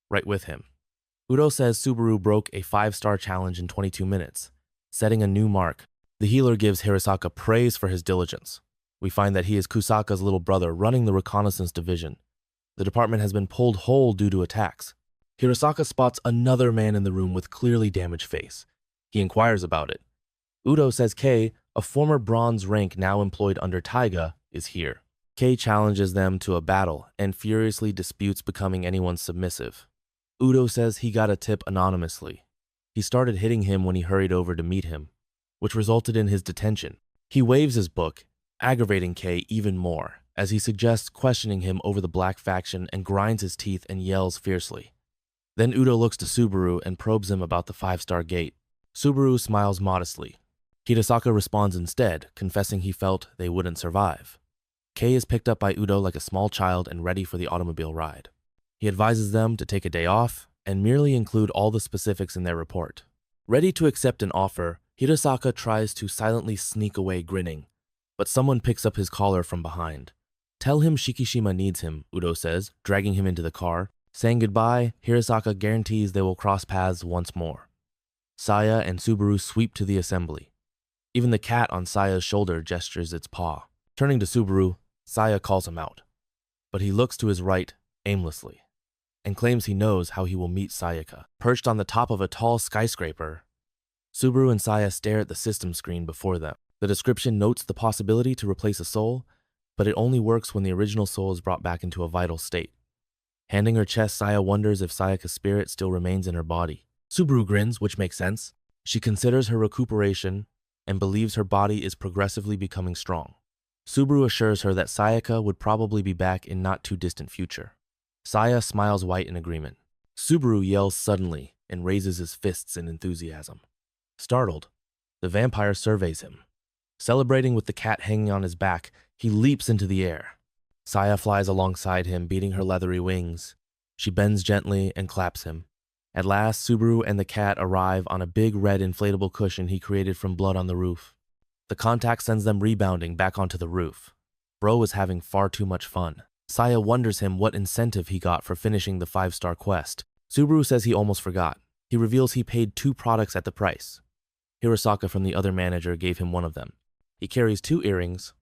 right with him. Udo says Subaru broke a 5-star challenge in 22 minutes, setting a new mark. The healer gives Hirasaka praise for his diligence. We find that he is Kusaka's little brother running the reconnaissance division. The department has been pulled whole due to attacks. Hirasaka spots another man in the room with clearly damaged face. He inquires about it. Udo says Kei, a former bronze rank now employed under Taiga, is here. Kei challenges them to a battle and furiously disputes becoming anyone's submissive. Udo says he got a tip anonymously. He started hitting him when he hurried over to meet him, which resulted in his detention. He waves his book, aggravating Kei even more, as he suggests questioning him over the black faction and grinds his teeth and yells fiercely. Then Udo looks to Subaru and probes him about the 5-star gate. Subaru smiles modestly. Hirasaka responds instead, confessing he felt they wouldn't survive. Kei is picked up by Udo like a small child and ready for the automobile ride. He advises them to take a day off and merely include all the specifics in their report. Ready to accept an offer, Hirasaka tries to silently sneak away grinning, but someone picks up his collar from behind. Tell him Shikishima needs him, Udo says, dragging him into the car. Saying goodbye, Hirasaka guarantees they will cross paths once more. Saya and Subaru sweep to the assembly. Even the cat on Saya's shoulder gestures its paw. Turning to Subaru, Saya calls him out, but he looks to his right aimlessly and claims he knows how he will meet Sayaka. Perched on the top of a tall skyscraper, Subaru and Saya stare at the system screen before them. The description notes the possibility to replace a soul, but it only works when the original soul is brought back into a vital state. Handing her chest, Saya wonders if Sayaka's spirit still remains in her body. Subaru grins, which makes sense. She considers her recuperation and believes her body is progressively becoming strong. Subaru assures her that Sayaka would probably be back in not too distant future. Saya smiles white in agreement. Subaru yells suddenly and raises his fists in enthusiasm. Startled, the vampire surveys him. Celebrating with the cat hanging on his back, he leaps into the air. Saya flies alongside him, beating her leathery wings. She bends gently and claps him. At last, Subaru and the cat arrive on a big red inflatable cushion he created from blood on the roof. The contact sends them rebounding back onto the roof. Bro is having far too much fun. Saya wonders him what incentive he got for finishing the 5-star quest. Subaru says he almost forgot. He reveals he paid 2 products at the price. Hirasaka from the other manager gave him one of them. He carries 2 earrings.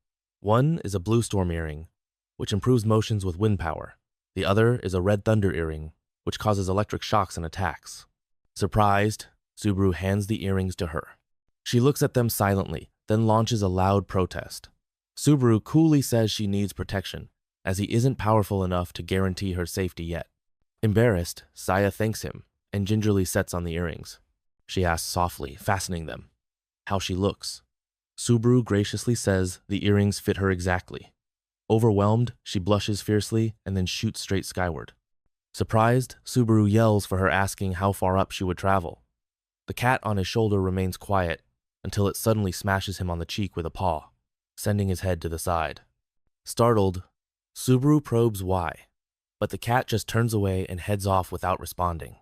One is a blue storm earring, which improves motions with wind power. The other is a red thunder earring, which causes electric shocks and attacks. Surprised, Subaru hands the earrings to her. She looks at them silently, then launches a loud protest. Subaru coolly says she needs protection, as he isn't powerful enough to guarantee her safety yet. Embarrassed, Saya thanks him and gingerly sets on the earrings. She asks softly, fastening them, how she looks. Subaru graciously says the earrings fit her exactly. Overwhelmed, she blushes fiercely and then shoots straight skyward. Surprised, Subaru yells for her, asking how far up she would travel. The cat on his shoulder remains quiet until it suddenly smashes him on the cheek with a paw, sending his head to the side. Startled, Subaru probes why, but the cat just turns away and heads off without responding.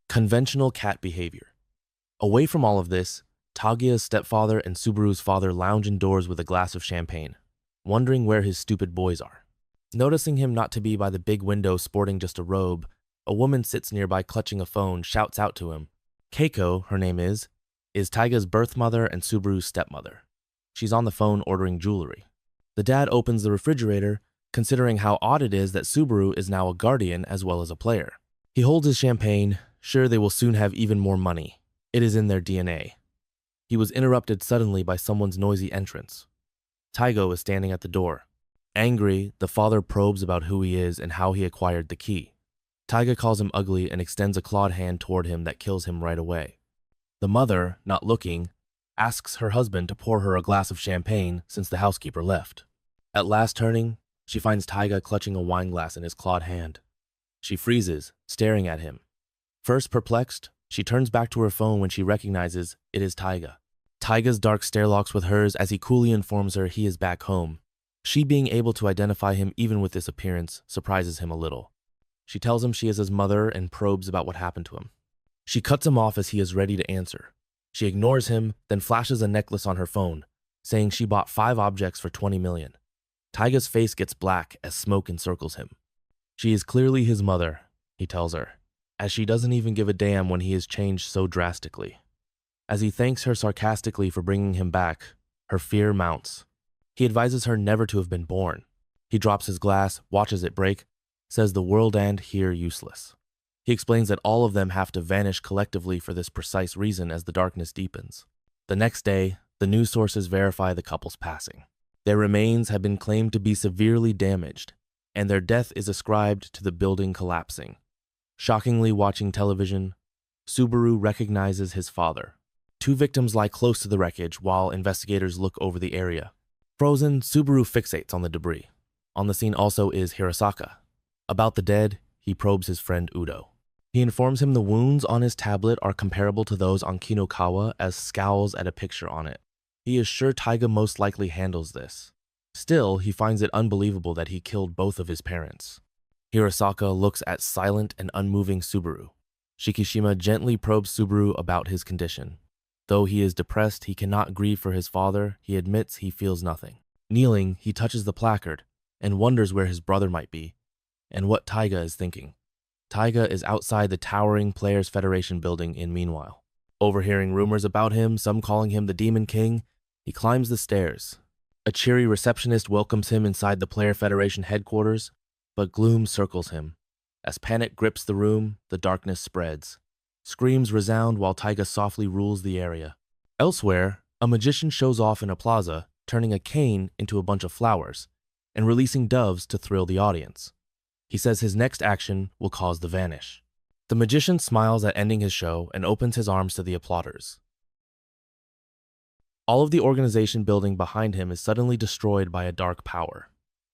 Conventional cat behavior. Away from all of this, Tagia's stepfather and Subaru's father lounge indoors with a glass of champagne, wondering where his stupid boys are. Noticing him not to be by the big window sporting just a robe, a woman sits nearby clutching a phone, shouts out to him. Keiko, her name is Taiga's birth mother and Subaru's stepmother. She's on the phone ordering jewelry. The dad opens the refrigerator, considering how odd it is that Subaru is now a guardian as well as a player. He holds his champagne, sure they will soon have even more money. It is in their DNA. He was interrupted suddenly by someone's noisy entrance. Taigo is standing at the door. Angry, the father probes about who he is and how he acquired the key. Taiga calls him ugly and extends a clawed hand toward him that kills him right away. The mother, not looking, asks her husband to pour her a glass of champagne since the housekeeper left. At last turning, she finds Taiga clutching a wine glass in his clawed hand. She freezes, staring at him. First perplexed, she turns back to her phone when she recognizes it is Taiga. Taiga's dark stare locks with hers as he coolly informs her he is back home. She being able to identify him even with this appearance surprises him a little. She tells him she is his mother and probes about what happened to him. She cuts him off as he is ready to answer. She ignores him, then flashes a necklace on her phone, saying she bought 5 objects for 20 million. Taiga's face gets black as smoke encircles him. She is clearly his mother, he tells her. as she doesn't even give a damn when he has changed so drastically. As he thanks her sarcastically for bringing him back, her fear mounts. He advises her never to have been born. He drops his glass, watches it break, says the world end here useless. He explains that all of them have to vanish collectively for this precise reason as the darkness deepens. The next day, the news sources verify the couple's passing. Their remains have been claimed to be severely damaged, and their death is ascribed to the building collapsing. Shockingly watching television, Subaru recognizes his father. Two victims lie close to the wreckage while investigators look over the area. Frozen, Subaru fixates on the debris. On the scene also is Hirosaka. About the dead, he probes his friend Udo. He informs him the wounds on his tablet are comparable to those on Kinokawa as scowls at a picture on it. He is sure Taiga most likely handles this. Still, he finds it unbelievable that he killed both of his parents. Hirosaka looks at silent and unmoving Subaru. Shikishima gently probes Subaru about his condition. Though he is depressed, he cannot grieve for his father. He admits he feels nothing. Kneeling, he touches the placard and wonders where his brother might be and what Taiga is thinking. Taiga is outside the towering Players Federation building in meanwhile. Overhearing rumors about him, some calling him the Demon King, he climbs the stairs. A cheery receptionist welcomes him inside the Player Federation headquarters, but gloom circles him. As panic grips the room, the darkness spreads. Screams resound while Taiga softly rules the area. Elsewhere, a magician shows off in a plaza, turning a cane into a bunch of flowers, and releasing doves to thrill the audience. He says his next action will cause the vanish. The magician smiles at ending his show and opens his arms to the applauders. All of the organization building behind him is suddenly destroyed by a dark power.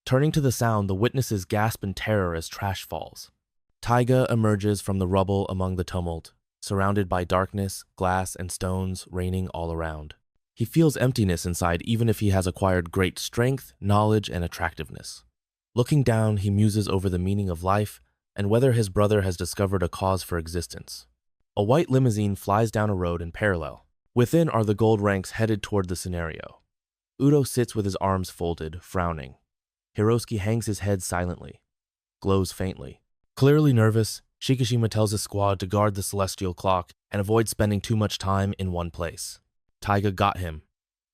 Turning to the sound, the witnesses gasp in terror as trash falls. Taiga emerges from the rubble among the tumult, surrounded by darkness, glass, and stones raining all around. He feels emptiness inside even if he has acquired great strength, knowledge, and attractiveness. Looking down, he muses over the meaning of life and whether his brother has discovered a cause for existence. A white limousine flies down a road in parallel. Within are the gold ranks headed toward the scenario. Udo sits with his arms folded, frowning. Hiroski hangs his head silently, glows faintly. Clearly nervous, Shikishima tells his squad to guard the celestial clock and avoid spending too much time in one place. Taiga got him,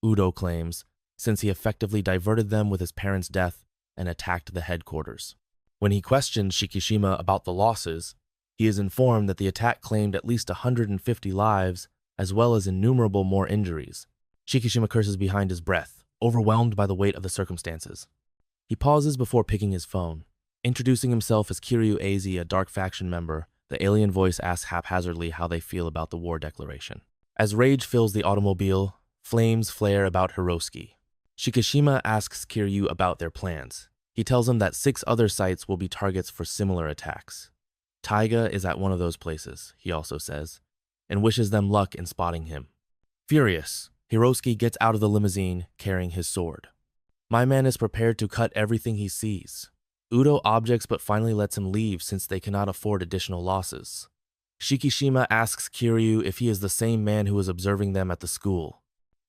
Udo claims, since he effectively diverted them with his parents' death and attacked the headquarters. When he questions Shikishima about the losses, he is informed that the attack claimed at least 150 lives, as well as innumerable more injuries. Shikishima curses behind his breath, overwhelmed by the weight of the circumstances. He pauses before picking his phone. Introducing himself as Kiryu Eizi, a dark faction member, the alien voice asks haphazardly how they feel about the war declaration. As rage fills the automobile, flames flare about Hiroski. Shikishima asks Kiryu about their plans. He tells him that 6 other sites will be targets for similar attacks. Taiga is at one of those places, he also says, and wishes them luck in spotting him. Furious, Hiroski gets out of the limousine carrying his sword. My man is prepared to cut everything he sees. Udo objects but finally lets him leave since they cannot afford additional losses. Shikishima asks Kiryu if he is the same man who was observing them at the school.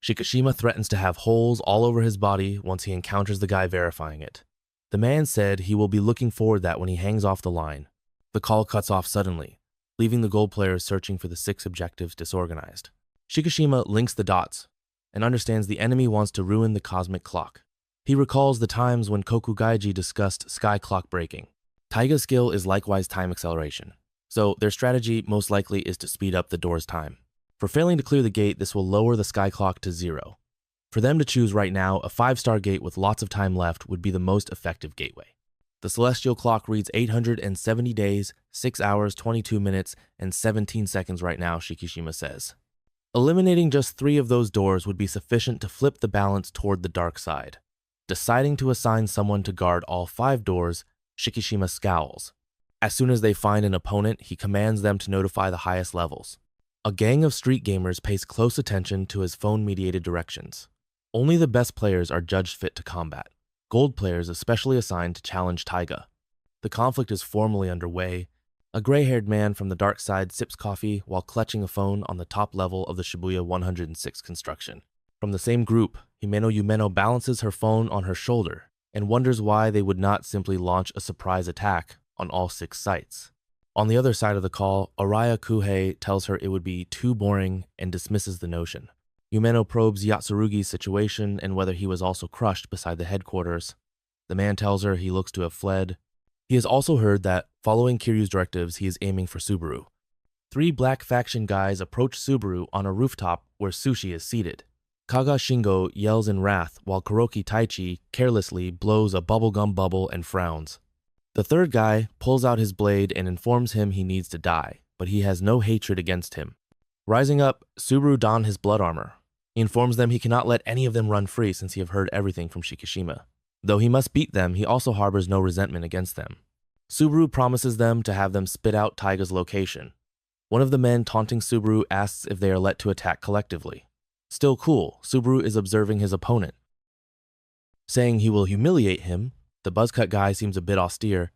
Shikishima threatens to have holes all over his body once he encounters the guy verifying it. The man said he will be looking forward that when he hangs off the line. The call cuts off suddenly, leaving the gold players searching for the 6 objectives disorganized. Shikishima links the dots and understands the enemy wants to ruin the cosmic clock. He recalls the times when Kokugaiji discussed sky clock breaking. Taiga's skill is likewise time acceleration, so their strategy most likely is to speed up the door's time. For failing to clear the gate, this will lower the sky clock to 0. For them to choose right now, a 5-star gate with lots of time left would be the most effective gateway. The celestial clock reads 870 days, 6 hours, 22 minutes, and 17 seconds right now, Shikishima says. Eliminating just 3 of those doors would be sufficient to flip the balance toward the dark side. Deciding to assign someone to guard all 5 doors, Shikishima scowls. As soon as they find an opponent, he commands them to notify the highest levels. A gang of street gamers pays close attention to his phone-mediated directions. Only the best players are judged fit to combat. Gold players especially assigned to challenge Taiga. The conflict is formally underway. A gray-haired man from the dark side sips coffee while clutching a phone on the top level of the Shibuya 106 construction. From the same group, Himeno Yumeno balances her phone on her shoulder and wonders why they would not simply launch a surprise attack on all 6 sites. On the other side of the call, Araya Kuhei tells her it would be too boring and dismisses the notion. Yumeno probes Yatsurugi's situation and whether he was also crushed beside the headquarters. The man tells her he looks to have fled. He has also heard that, following Kiryu's directives, he is aiming for Subaru. 3 black faction guys approach Subaru on a rooftop where Sushi is seated. Kaga Shingo yells in wrath while Kuroki Taichi carelessly blows a bubblegum bubble and frowns. The third guy pulls out his blade and informs him he needs to die, but he has no hatred against him. Rising up, Subaru dons his blood armor. He informs them he cannot let any of them run free since he have heard everything from Shikishima. Though he must beat them, he also harbors no resentment against them. Subaru promises them to have them spit out Taiga's location. One of the men taunting Subaru asks if they are let to attack collectively. Still cool, Subaru is observing his opponent. Saying he will humiliate him, the buzzcut guy seems a bit austere,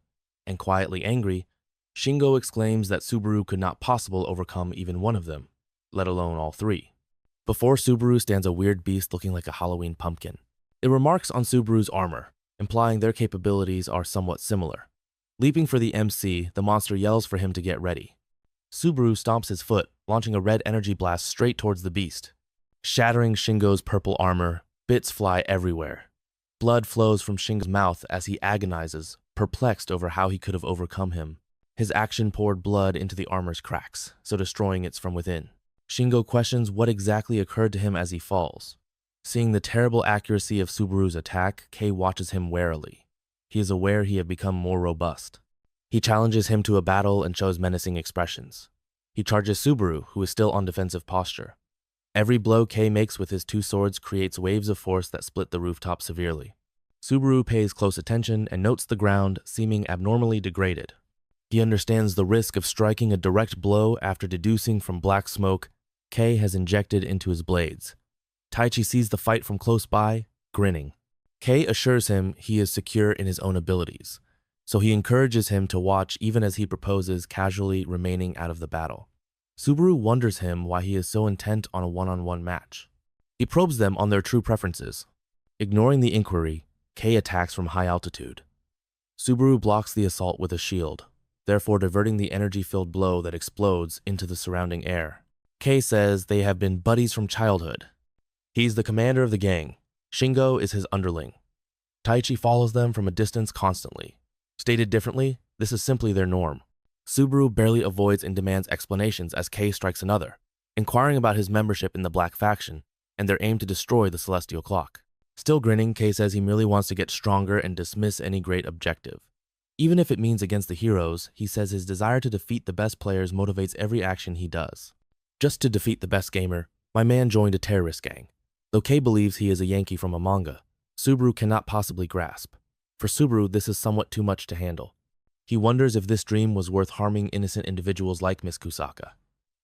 and quietly angry, Shingo exclaims that Subaru could not possibly overcome even one of them, let alone all 3. Before Subaru stands a weird beast looking like a Halloween pumpkin. It remarks on Subaru's armor, implying their capabilities are somewhat similar. Leaping for the MC, the monster yells for him to get ready. Subaru stomps his foot, launching a red energy blast straight towards the beast. Shattering Shingo's purple armor, bits fly everywhere. Blood flows from Shingo's mouth as he agonizes, perplexed over how he could have overcome him. His action poured blood into the armor's cracks, so destroying it from within. Shingo questions what exactly occurred to him as he falls. Seeing the terrible accuracy of Subaru's attack, Kei watches him warily. He is aware he has become more robust. He challenges him to a battle and shows menacing expressions. He charges Subaru, who is still on defensive posture. Every blow Kei makes with his 2 swords creates waves of force that split the rooftop severely. Subaru pays close attention and notes the ground seeming abnormally degraded. He understands the risk of striking a direct blow after deducing from black smoke Kei has injected into his blades. Taichi sees the fight from close by, grinning. Kei assures him he is secure in his own abilities, so he encourages him to watch even as he proposes casually remaining out of the battle. Subaru wonders him why he is so intent on a one-on-one match. He probes them on their true preferences. Ignoring the inquiry, Kei attacks from high altitude. Subaru blocks the assault with a shield, therefore diverting the energy-filled blow that explodes into the surrounding air. Kei says they have been buddies from childhood. He's the commander of the gang. Shingo is his underling. Taichi follows them from a distance constantly. Stated differently, this is simply their norm. Subaru barely avoids and demands explanations as Kei strikes another, inquiring about his membership in the Black Faction and their aim to destroy the Celestial Clock. Still grinning, Kei says he merely wants to get stronger and dismiss any great objective. Even if it means against the heroes, he says his desire to defeat the best players motivates every action he does. Just to defeat the best gamer, my man joined a terrorist gang. Though Kei believes he is a Yankee from a manga, Subaru cannot possibly grasp. For Subaru, this is somewhat too much to handle. He wonders if this dream was worth harming innocent individuals like Miss Kusaka.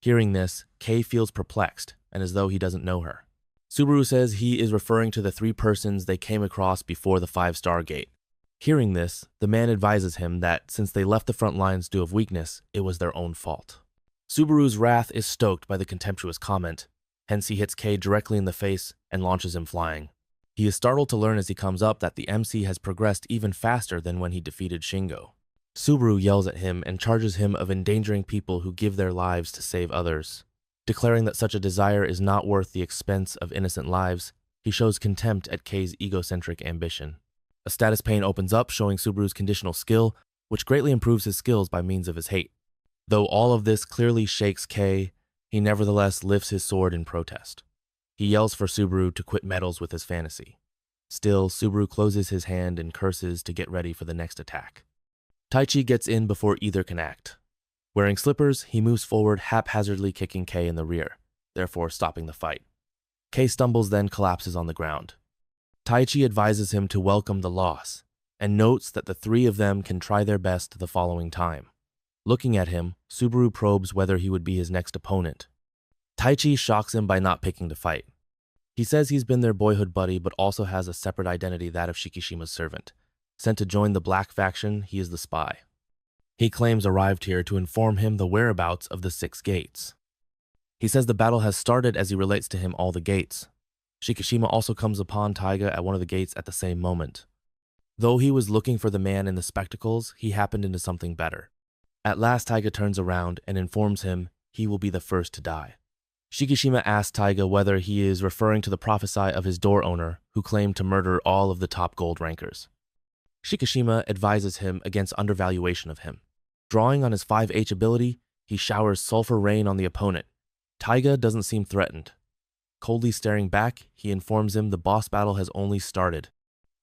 Hearing this, Kei feels perplexed and as though he doesn't know her. Subaru says he is referring to the 3 persons they came across before the 5-star gate. Hearing this, the man advises him that since they left the front lines due of weakness, it was their own fault. Subaru's wrath is stoked by the contemptuous comment, hence he hits Kei directly in the face and launches him flying. He is startled to learn as he comes up that the MC has progressed even faster than when he defeated Shingo. Subaru yells at him and charges him of endangering people who give their lives to save others. Declaring that such a desire is not worth the expense of innocent lives, he shows contempt at Kei's egocentric ambition. A status pane opens up showing Subaru's conditional skill, which greatly improves his skills by means of his hate. Though all of this clearly shakes Kei, he nevertheless lifts his sword in protest. He yells for Subaru to quit meddles with his fantasy. Still, Subaru closes his hand and curses to get ready for the next attack. Taichi gets in before either can act. Wearing slippers, he moves forward, haphazardly kicking Kei in the rear, therefore stopping the fight. Kei stumbles, then collapses on the ground. Taichi advises him to welcome the loss, and notes that the 3 of them can try their best the following time. Looking at him, Subaru probes whether he would be his next opponent. Taichi shocks him by not picking to fight. He says he's been their boyhood buddy but also has a separate identity, that of Shikishima's servant. Sent to join the Black Faction, he is the spy. He claims arrived here to inform him the whereabouts of the 6 gates. He says the battle has started as he relates to him all the gates. Shikishima also comes upon Taiga at one of the gates at the same moment. Though he was looking for the man in the spectacles, he happened into something better. At last, Taiga turns around and informs him he will be the first to die. Shikishima asks Taiga whether he is referring to the prophecy of his door owner who claimed to murder all of the top gold rankers. Shikishima advises him against undervaluation of him. Drawing on his 5H ability, he showers sulfur rain on the opponent. Taiga doesn't seem threatened. Coldly staring back, he informs him the boss battle has only started.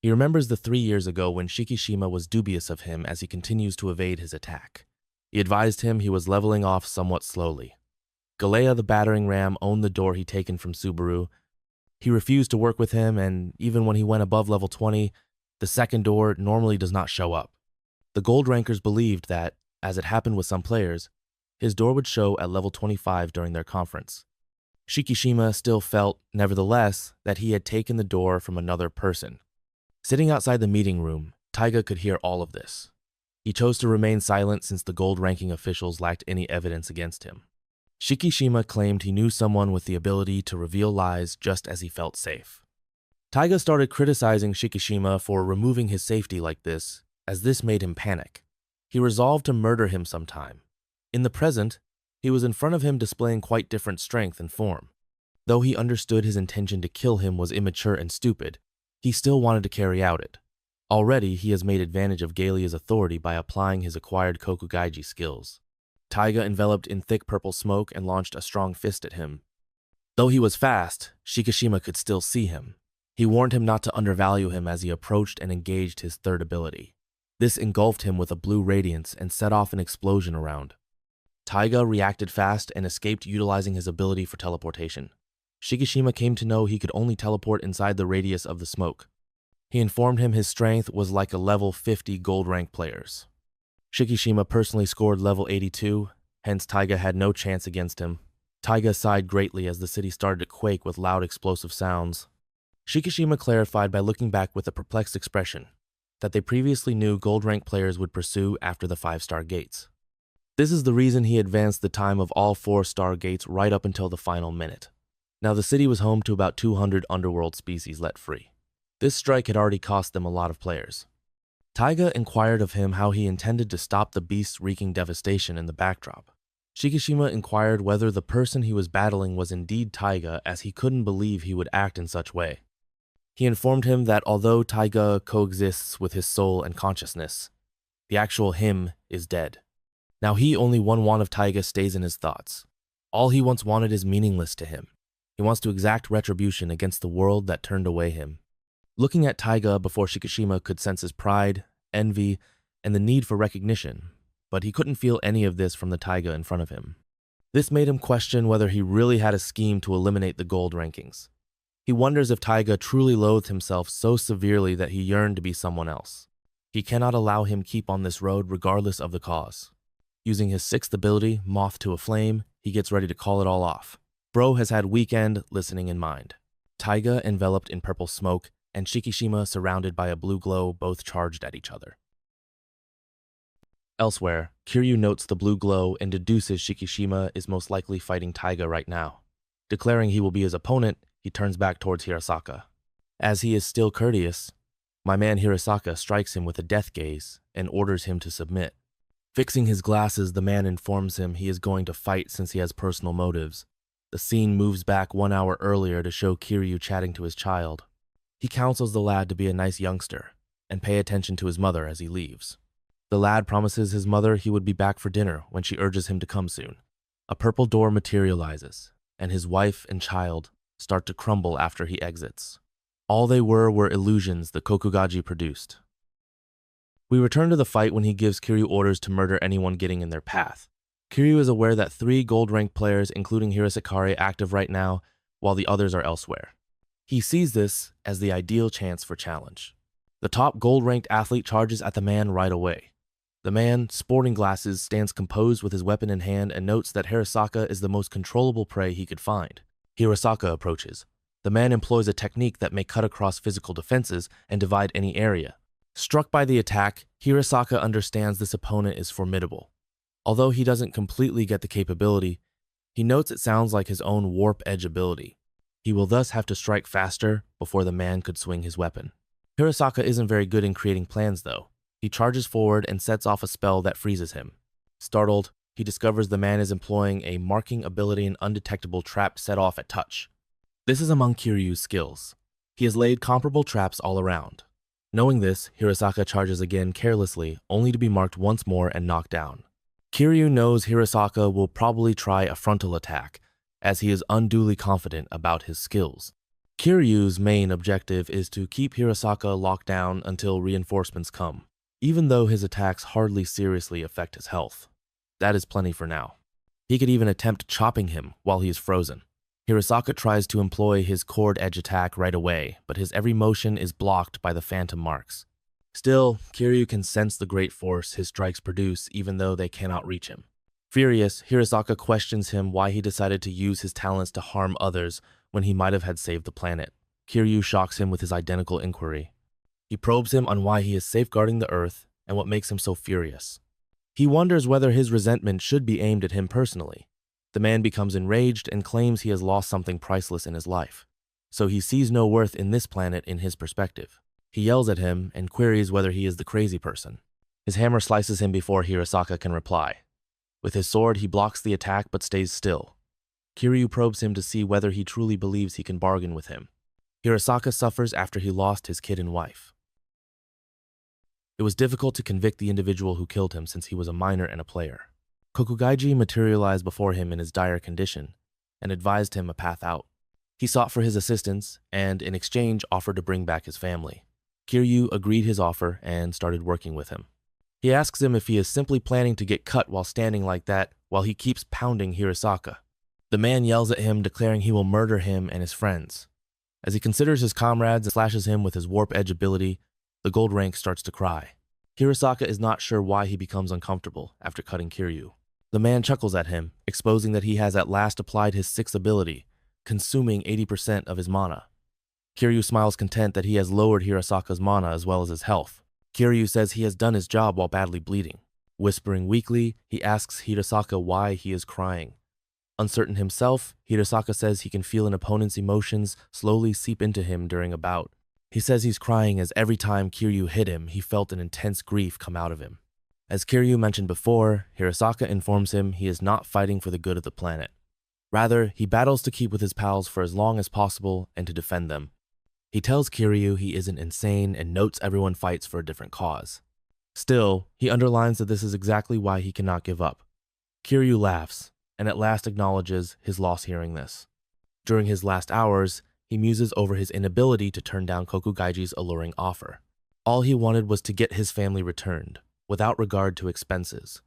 He remembers the 3 years ago when Shikishima was dubious of him as he continues to evade his attack. He advised him he was leveling off somewhat slowly. Galea the battering ram owned the door he'd taken from Subaru. He refused to work with him, and even when he went above level 20, the second door normally does not show up. The gold rankers believed that, as it happened with some players, his door would show at level 25 during their conference. Shikishima still felt, nevertheless, that he had taken the door from another person. Sitting outside the meeting room, Taiga could hear all of this. He chose to remain silent since the gold-ranking officials lacked any evidence against him. Shikishima claimed he knew someone with the ability to reveal lies just as he felt safe. Taiga started criticizing Shikishima for removing his safety like this, as this made him panic. He resolved to murder him sometime. In the present, he was in front of him displaying quite different strength and form. Though he understood his intention to kill him was immature and stupid, he still wanted to carry out it. Already, he has made advantage of Galea's authority by applying his acquired Kokugaiji skills. Taiga enveloped in thick purple smoke and launched a strong fist at him. Though he was fast, Shikishima could still see him. He warned him not to undervalue him as he approached and engaged his third ability. This engulfed him with a blue radiance and set off an explosion around. Taiga reacted fast and escaped utilizing his ability for teleportation. Shikishima came to know he could only teleport inside the radius of the smoke. He informed him his strength was like a level 50 gold rank player's. Shikishima personally scored level 82, hence Taiga had no chance against him. Taiga sighed greatly as the city started to quake with loud explosive sounds. Shikishima clarified by looking back with a perplexed expression that they previously knew gold rank players would pursue after the 5-star gates. This is the reason he advanced the time of all 4-star gates right up until the final minute. Now the city was home to about 200 underworld species let free. This strike had already cost them a lot of players. Taiga inquired of him how he intended to stop the beasts wreaking devastation in the backdrop. Shikishima inquired whether the person he was battling was indeed Taiga, as he couldn't believe he would act in such way. He informed him that although Taiga coexists with his soul and consciousness, the actual him is dead. Now he, only one want of Taiga, stays in his thoughts. All he once wanted is meaningless to him. He wants to exact retribution against the world that turned away him. Looking at Taiga before Shikishima could sense his pride, envy, and the need for recognition, but he couldn't feel any of this from the Taiga in front of him. This made him question whether he really had a scheme to eliminate the gold rankings. He wonders if Taiga truly loathed himself so severely that he yearned to be someone else. He cannot allow him keep on this road regardless of the cause. Using his 6th ability, Moth to a Flame, he gets ready to call it all off. Bro has had weekend listening in mind. Taiga enveloped in purple smoke, and Shikishima surrounded by a blue glow, both charged at each other. Elsewhere, Kiryu notes the blue glow and deduces Shikishima is most likely fighting Taiga right now. Declaring he will be his opponent, he turns back towards Hirasaka. As he is still courteous, my man Hirasaka strikes him with a death gaze and orders him to submit. Fixing his glasses, the man informs him he is going to fight since he has personal motives. The scene moves back 1 hour earlier to show Kiryu chatting to his child. He counsels the lad to be a nice youngster and pay attention to his mother as he leaves. The lad promises his mother he would be back for dinner when she urges him to come soon. A purple door materializes, and his wife and child start to crumble after he exits. All they were illusions the Kokugaji produced. We return to the fight when he gives Kiryu orders to murder anyone getting in their path. Kiryu is aware that 3 gold-ranked players, including Hirasakari, active right now, while the others are elsewhere. He sees this as the ideal chance for challenge. The top gold-ranked athlete charges at the man right away. The man, sporting glasses, stands composed with his weapon in hand and notes that Hirasaka is the most controllable prey he could find. Hirasaka approaches. The man employs a technique that may cut across physical defenses and divide any area. Struck by the attack, Hirasaka understands this opponent is formidable. Although he doesn't completely get the capability, he notes it sounds like his own warp edge ability. He will thus have to strike faster before the man could swing his weapon. Hirasaka isn't very good in creating plans though. He charges forward and sets off a spell that freezes him. Startled, he discovers the man is employing a marking ability and undetectable trap set off at touch. This is among Kiryu's skills. He has laid comparable traps all around. Knowing this, Hirasaka charges again carelessly, only to be marked once more and knocked down. Kiryu knows Hirasaka will probably try a frontal attack, as he is unduly confident about his skills. Kiryu's main objective is to keep Hirasaka locked down until reinforcements come, even though his attacks hardly seriously affect his health. That is plenty for now. He could even attempt chopping him while he is frozen. Hirasaka tries to employ his cord edge attack right away, but his every motion is blocked by the phantom marks. Still, Kiryu can sense the great force his strikes produce even though they cannot reach him. Furious, Hirasaka questions him why he decided to use his talents to harm others when he might have had saved the planet. Kiryu shocks him with his identical inquiry. He probes him on why he is safeguarding the Earth and what makes him so furious. He wonders whether his resentment should be aimed at him personally. The man becomes enraged and claims he has lost something priceless in his life, so he sees no worth in this planet in his perspective. He yells at him and queries whether he is the crazy person. His hammer slices him before Hirasaka can reply. With his sword, he blocks the attack but stays still. Kiryu probes him to see whether he truly believes he can bargain with him. Hirasaka suffers after he lost his kid and wife. It was difficult to convict the individual who killed him since he was a minor and a player. Kokugaiji materialized before him in his dire condition and advised him a path out. He sought for his assistance and, in exchange, offered to bring back his family. Kiryu agreed his offer and started working with him. He asks him if he is simply planning to get cut while standing like that while he keeps pounding Hirasaka. The man yells at him, declaring he will murder him and his friends. As he considers his comrades and slashes him with his warp edge ability, the gold rank starts to cry. Hirasaka is not sure why he becomes uncomfortable after cutting Kiryu. The man chuckles at him, exposing that he has at last applied his sixth ability, consuming 80% of his mana. Kiryu smiles content that he has lowered Hirasaka's mana as well as his health. Kiryu says he has done his job while badly bleeding. Whispering weakly, he asks Hirasaka why he is crying. Uncertain himself, Hirasaka says he can feel an opponent's emotions slowly seep into him during a bout. He says he's crying as every time Kiryu hit him, he felt an intense grief come out of him. As Kiryu mentioned before, Hirasaka informs him he is not fighting for the good of the planet. Rather, he battles to keep with his pals for as long as possible and to defend them. He tells Kiryu he isn't insane and notes everyone fights for a different cause. Still, he underlines that this is exactly why he cannot give up. Kiryu laughs, and at last acknowledges his loss hearing this. During his last hours, he muses over his inability to turn down Kokugaiji's alluring offer. All he wanted was to get his family returned, without regard to expenses.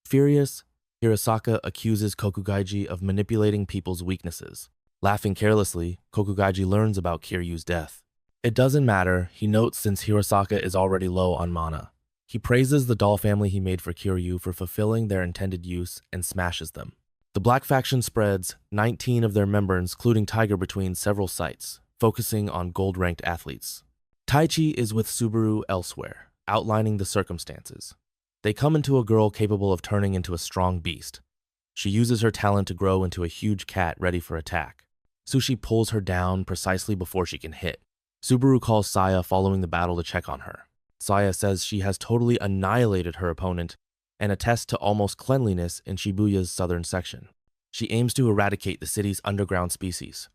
Furious, Hirasaka accuses Kokugaiji of manipulating people's weaknesses. Laughing carelessly, Kokugaiji learns about Kiryu's death. It doesn't matter, he notes, since Hirasaka is already low on mana. He praises the doll family he made for Kiryu for fulfilling their intended use and smashes them. The Black Faction spreads 19 of their members, including Tiger, between several sites, focusing on gold-ranked athletes. Taichi is with Subaru elsewhere, outlining the circumstances. They come into a girl capable of turning into a strong beast. She uses her talent to grow into a huge cat ready for attack. Sushi pulls her down precisely before she can hit. Subaru calls Saya following the battle to check on her. Saya says she has totally annihilated her opponent and attests to almost cleanliness in Shibuya's southern section. She aims to eradicate the city's underground species.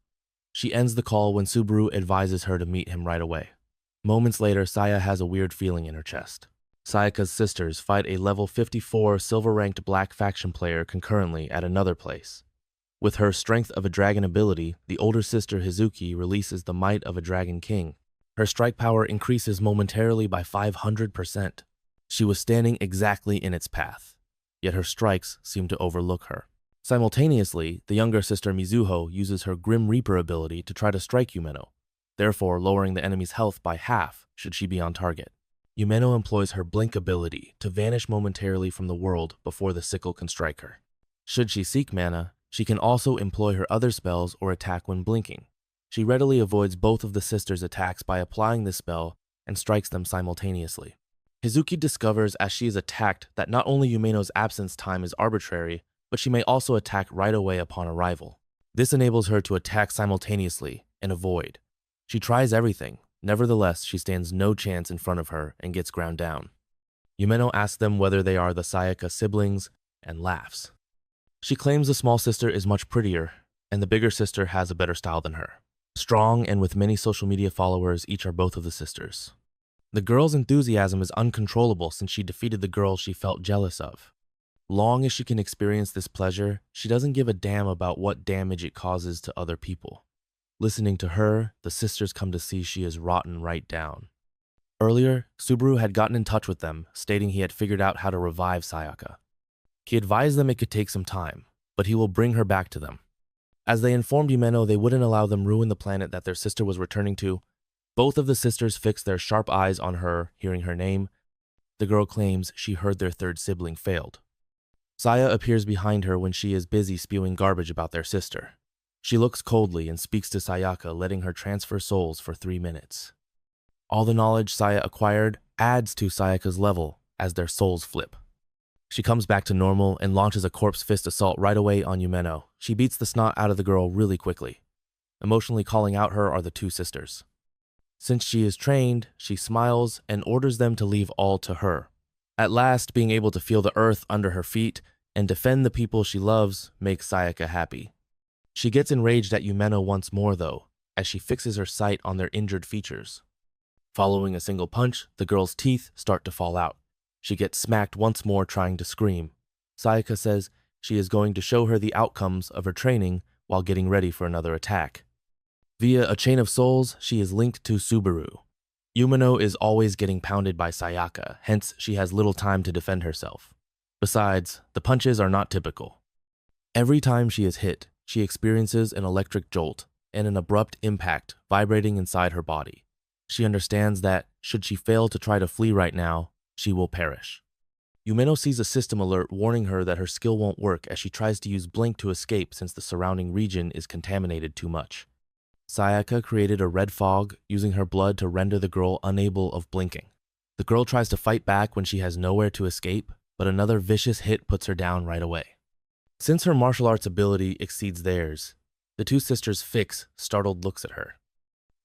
She ends the call when Subaru advises her to meet him right away. Moments later, Saya has a weird feeling in her chest. Sayaka's sisters fight a level 54 silver-ranked Black Faction player concurrently at another place. With her Strength of a Dragon ability, the older sister Hizuki releases the Might of a Dragon King. Her strike power increases momentarily by 500%. She was standing exactly in its path, yet her strikes seem to overlook her. Simultaneously, the younger sister Mizuho uses her Grim Reaper ability to try to strike Yumeno, therefore lowering the enemy's health by half should she be on target. Yumeno employs her Blink ability to vanish momentarily from the world before the sickle can strike her. Should she seek mana, she can also employ her other spells or attack when blinking. She readily avoids both of the sisters' attacks by applying this spell and strikes them simultaneously. Hizuki discovers as she is attacked that not only Yumeno's absence time is arbitrary, but she may also attack right away upon arrival. This enables her to attack simultaneously and avoid. She tries everything, nevertheless she stands no chance in front of her and gets ground down. Yumeno asks them whether they are the Sayaka siblings, and laughs. She claims the small sister is much prettier, and the bigger sister has a better style than her. Strong and with many social media followers, each are both of the sisters. The girl's enthusiasm is uncontrollable since she defeated the girl she felt jealous of. Long as she can experience this pleasure, she doesn't give a damn about what damage it causes to other people. Listening to her, the sisters come to see she is rotten right down. Earlier, Subaru had gotten in touch with them, stating he had figured out how to revive Sayaka. He advised them it could take some time, but he will bring her back to them. As they informed Yumeno they wouldn't allow them ruin the planet that their sister was returning to, both of the sisters fixed their sharp eyes on her, hearing her name. The girl claims she heard their third sibling failed. Saya appears behind her when she is busy spewing garbage about their sister. She looks coldly and speaks to Sayaka, letting her transfer souls for 3 minutes. All the knowledge Saya acquired adds to Sayaka's level as their souls flip. She comes back to normal and launches a corpse fist assault right away on Yumeno. She beats the snot out of the girl really quickly. Emotionally calling out her are the two sisters. Since she is trained, she smiles and orders them to leave all to her. At last, being able to feel the earth under her feet and defend the people she loves makes Sayaka happy. She gets enraged at Yumeno once more though, as she fixes her sight on their injured features. Following a single punch, the girl's teeth start to fall out. She gets smacked once more trying to scream. Sayaka says she is going to show her the outcomes of her training while getting ready for another attack. Via a chain of souls, she is linked to Subaru. Yumeno is always getting pounded by Sayaka, hence she has little time to defend herself. Besides, the punches are not typical. Every time she is hit, she experiences an electric jolt and an abrupt impact vibrating inside her body. She understands that, should she fail to try to flee right now, she will perish. Yumeno sees a system alert warning her that her skill won't work as she tries to use blink to escape since the surrounding region is contaminated too much. Sayaka created a red fog, using her blood to render the girl unable of blinking. The girl tries to fight back when she has nowhere to escape, but another vicious hit puts her down right away. Since her martial arts ability exceeds theirs, the two sisters fix startled looks at her.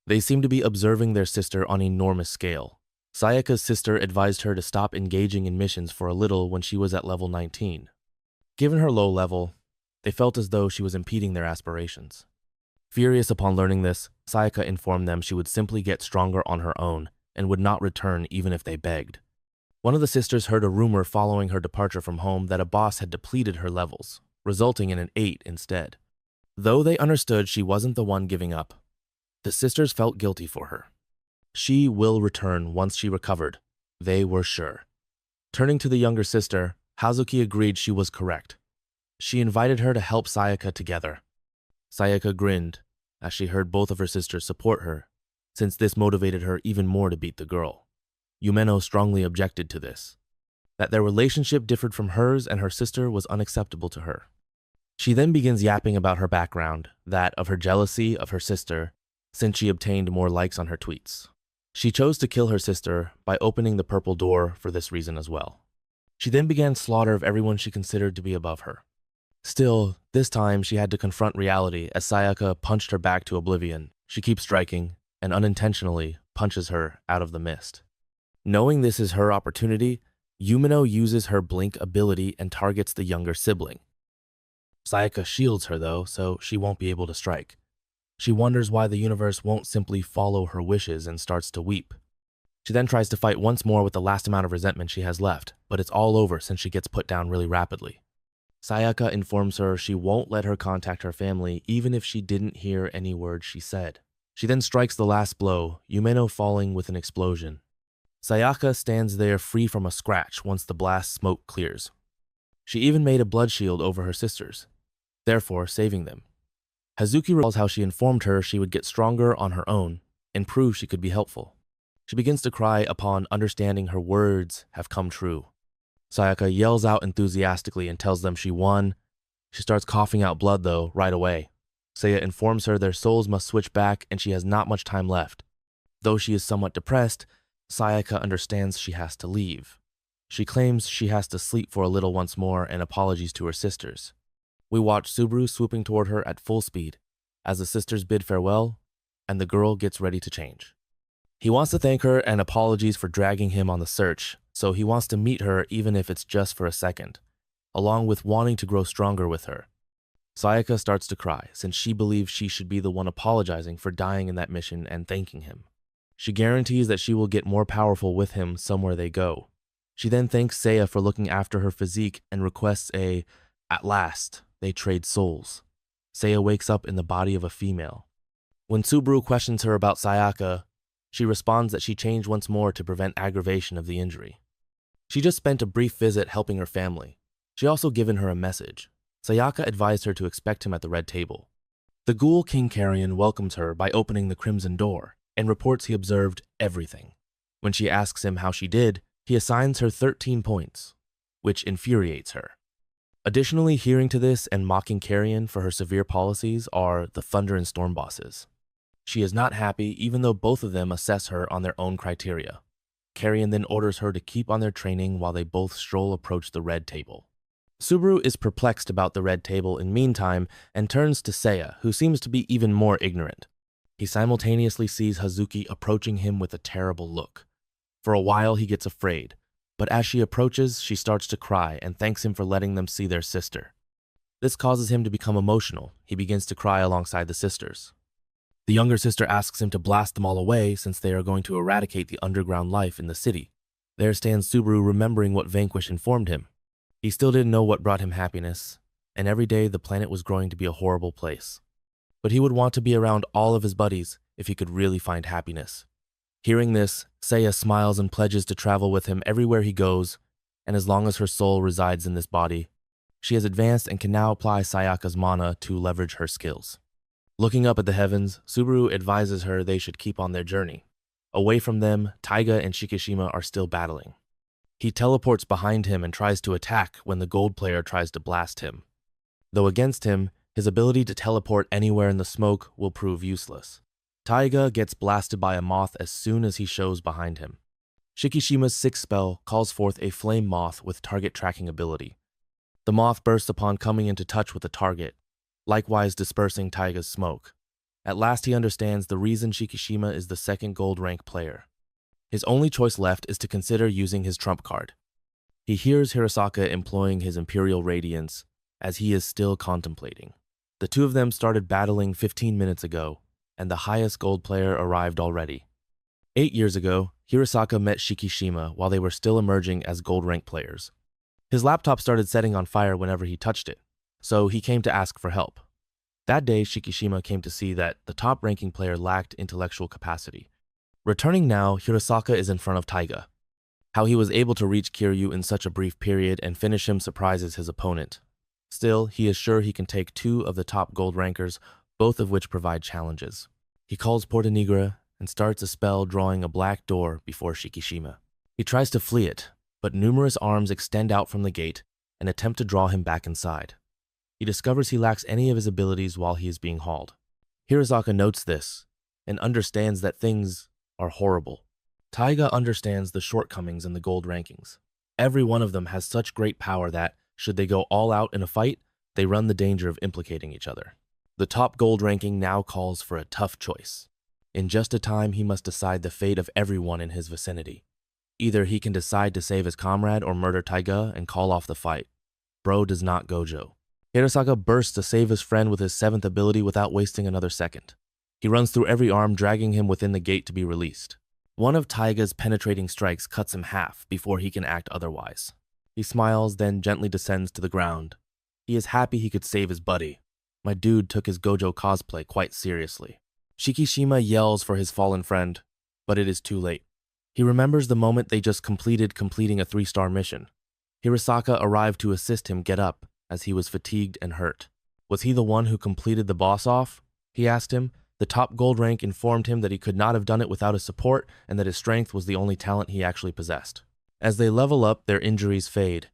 They seem to be observing their sister on an enormous scale. Sayaka's sister advised her to stop engaging in missions for a little when she was at level 19. Given her low level, they felt as though she was impeding their aspirations. Furious upon learning this, Sayaka informed them she would simply get stronger on her own and would not return even if they begged. One of the sisters heard a rumor following her departure from home that a boss had depleted her levels, resulting in an 8 instead. Though they understood she wasn't the one giving up, the sisters felt guilty for her. She will return once she recovered, they were sure. Turning to the younger sister, Hazuki agreed she was correct. She invited her to help Sayaka together. Sayaka grinned as she heard both of her sisters support her, since this motivated her even more to beat the girl. Yumeno strongly objected to this. That their relationship differed from hers and her sister was unacceptable to her. She then begins yapping about her background, that of her jealousy of her sister, since she obtained more likes on her tweets. She chose to kill her sister by opening the purple door for this reason as well. She then began slaughter of everyone she considered to be above her. Still, this time she had to confront reality as Sayaka punched her back to oblivion. She keeps striking and unintentionally punches her out of the mist. Knowing this is her opportunity, Yumeno uses her blink ability and targets the younger sibling. Sayaka shields her though, so she won't be able to strike. She wonders why the universe won't simply follow her wishes and starts to weep. She then tries to fight once more with the last amount of resentment she has left, but it's all over since she gets put down really rapidly. Sayaka informs her she won't let her contact her family even if she didn't hear any words she said. She then strikes the last blow, Yumeno falling with an explosion. Sayaka stands there free from a scratch once the blast smoke clears. She even made a blood shield over her sisters, therefore saving them. Hazuki recalls how she informed her she would get stronger on her own and prove she could be helpful. She begins to cry upon understanding her words have come true. Sayaka yells out enthusiastically and tells them she won. She starts coughing out blood though, right away. Seiya informs her their souls must switch back and she has not much time left. Though she is somewhat depressed, Sayaka understands she has to leave. She claims she has to sleep for a little once more and apologies to her sisters. We watch Subaru swooping toward her at full speed as the sisters bid farewell and the girl gets ready to change. He wants to thank her and apologies for dragging him on the search, so he wants to meet her even if it's just for a second. along with wanting to grow stronger with her. Sayaka starts to cry since she believes she should be the one apologizing for dying in that mission and thanking him. She guarantees that she will get more powerful with him somewhere they go. She then thanks Seiya for looking after her physique and requests at last, they trade souls. Seiya wakes up in the body of a female. When Subaru questions her about Sayaka, she responds that she changed once more to prevent aggravation of the injury. She just spent a brief visit helping her family. She also given her a message. Sayaka advised her to expect him at the red table. The ghoul King Carrion welcomes her by opening the crimson door and reports he observed everything. When she asks him how she did, he assigns her 13 points, which infuriates her. Additionally, hearing to this and mocking Carrion for her severe policies are the Thunder and Storm bosses. She is not happy even though both of them assess her on their own criteria. Carrion then orders her to keep on their training while they both stroll approach the red table. Subaru is perplexed about the red table in meantime and turns to Seiya, who seems to be even more ignorant. He simultaneously sees Hazuki approaching him with a terrible look. For a while he gets afraid, but as she approaches, she starts to cry and thanks him for letting them see their sister. This causes him to become emotional. He begins to cry alongside the sisters. The younger sister asks him to blast them all away since they are going to eradicate the underground life in the city. There stands Subaru remembering what Vanquish informed him. He still didn't know what brought him happiness, and every day the planet was growing to be a horrible place. But he would want to be around all of his buddies if he could really find happiness. Hearing this, Seiya smiles and pledges to travel with him everywhere he goes, and as long as her soul resides in this body, she has advanced and can now apply Sayaka's mana to leverage her skills. Looking up at the heavens, Subaru advises her they should keep on their journey. Away from them, Taiga and Shikishima are still battling. He teleports behind him and tries to attack when the gold player tries to blast him. Though against him, his ability to teleport anywhere in the smoke will prove useless. Taiga gets blasted by a moth as soon as he shows behind him. Shikishima's sixth spell calls forth a flame moth with target tracking ability. The moth bursts upon coming into touch with the target, likewise dispersing Taiga's smoke. At last he understands the reason Shikishima is the second gold rank player. His only choice left is to consider using his trump card. He hears Hirasaka employing his Imperial Radiance as he is still contemplating. The two of them started battling 15 minutes ago, and the highest gold player arrived already. 8 years ago, Hirasaka met Shikishima while they were still emerging as gold rank players. His laptop started setting on fire whenever he touched it, so he came to ask for help. That day, Shikishima came to see that the top-ranking player lacked intellectual capacity. Returning now, Hirasaka is in front of Taiga. How he was able to reach Kiryu in such a brief period and finish him surprises his opponent. Still, he is sure he can take 2 of the top gold rankers, both of which provide challenges. He calls Porta Nigra and starts a spell drawing a black door before Shikishima. He tries to flee it, but numerous arms extend out from the gate and attempt to draw him back inside. He discovers he lacks any of his abilities while he is being hauled. Hirasaka notes this and understands that things are horrible. Taiga understands the shortcomings in the gold rankings. Every one of them has such great power that, should they go all out in a fight, they run the danger of implicating each other. The top gold ranking now calls for a tough choice. In just a time, he must decide the fate of everyone in his vicinity. Either he can decide to save his comrade or murder Taiga and call off the fight. Bro does not gojo. Hirasaka bursts to save his friend with his 7th ability without wasting another second. He runs through every arm, dragging him within the gate to be released. One of Taiga's penetrating strikes cuts him half before he can act otherwise. He smiles, then gently descends to the ground. He is happy he could save his buddy. My dude took his Gojo cosplay quite seriously. Shikishima yells for his fallen friend, but it is too late. He remembers the moment they just completing a 3-star mission. Hirasaka arrived to assist him get up as he was fatigued and hurt. Was he the one who completed the boss off? He asked him. The top gold rank informed him that he could not have done it without his support and that his strength was the only talent he actually possessed. As they level up, their injuries fade.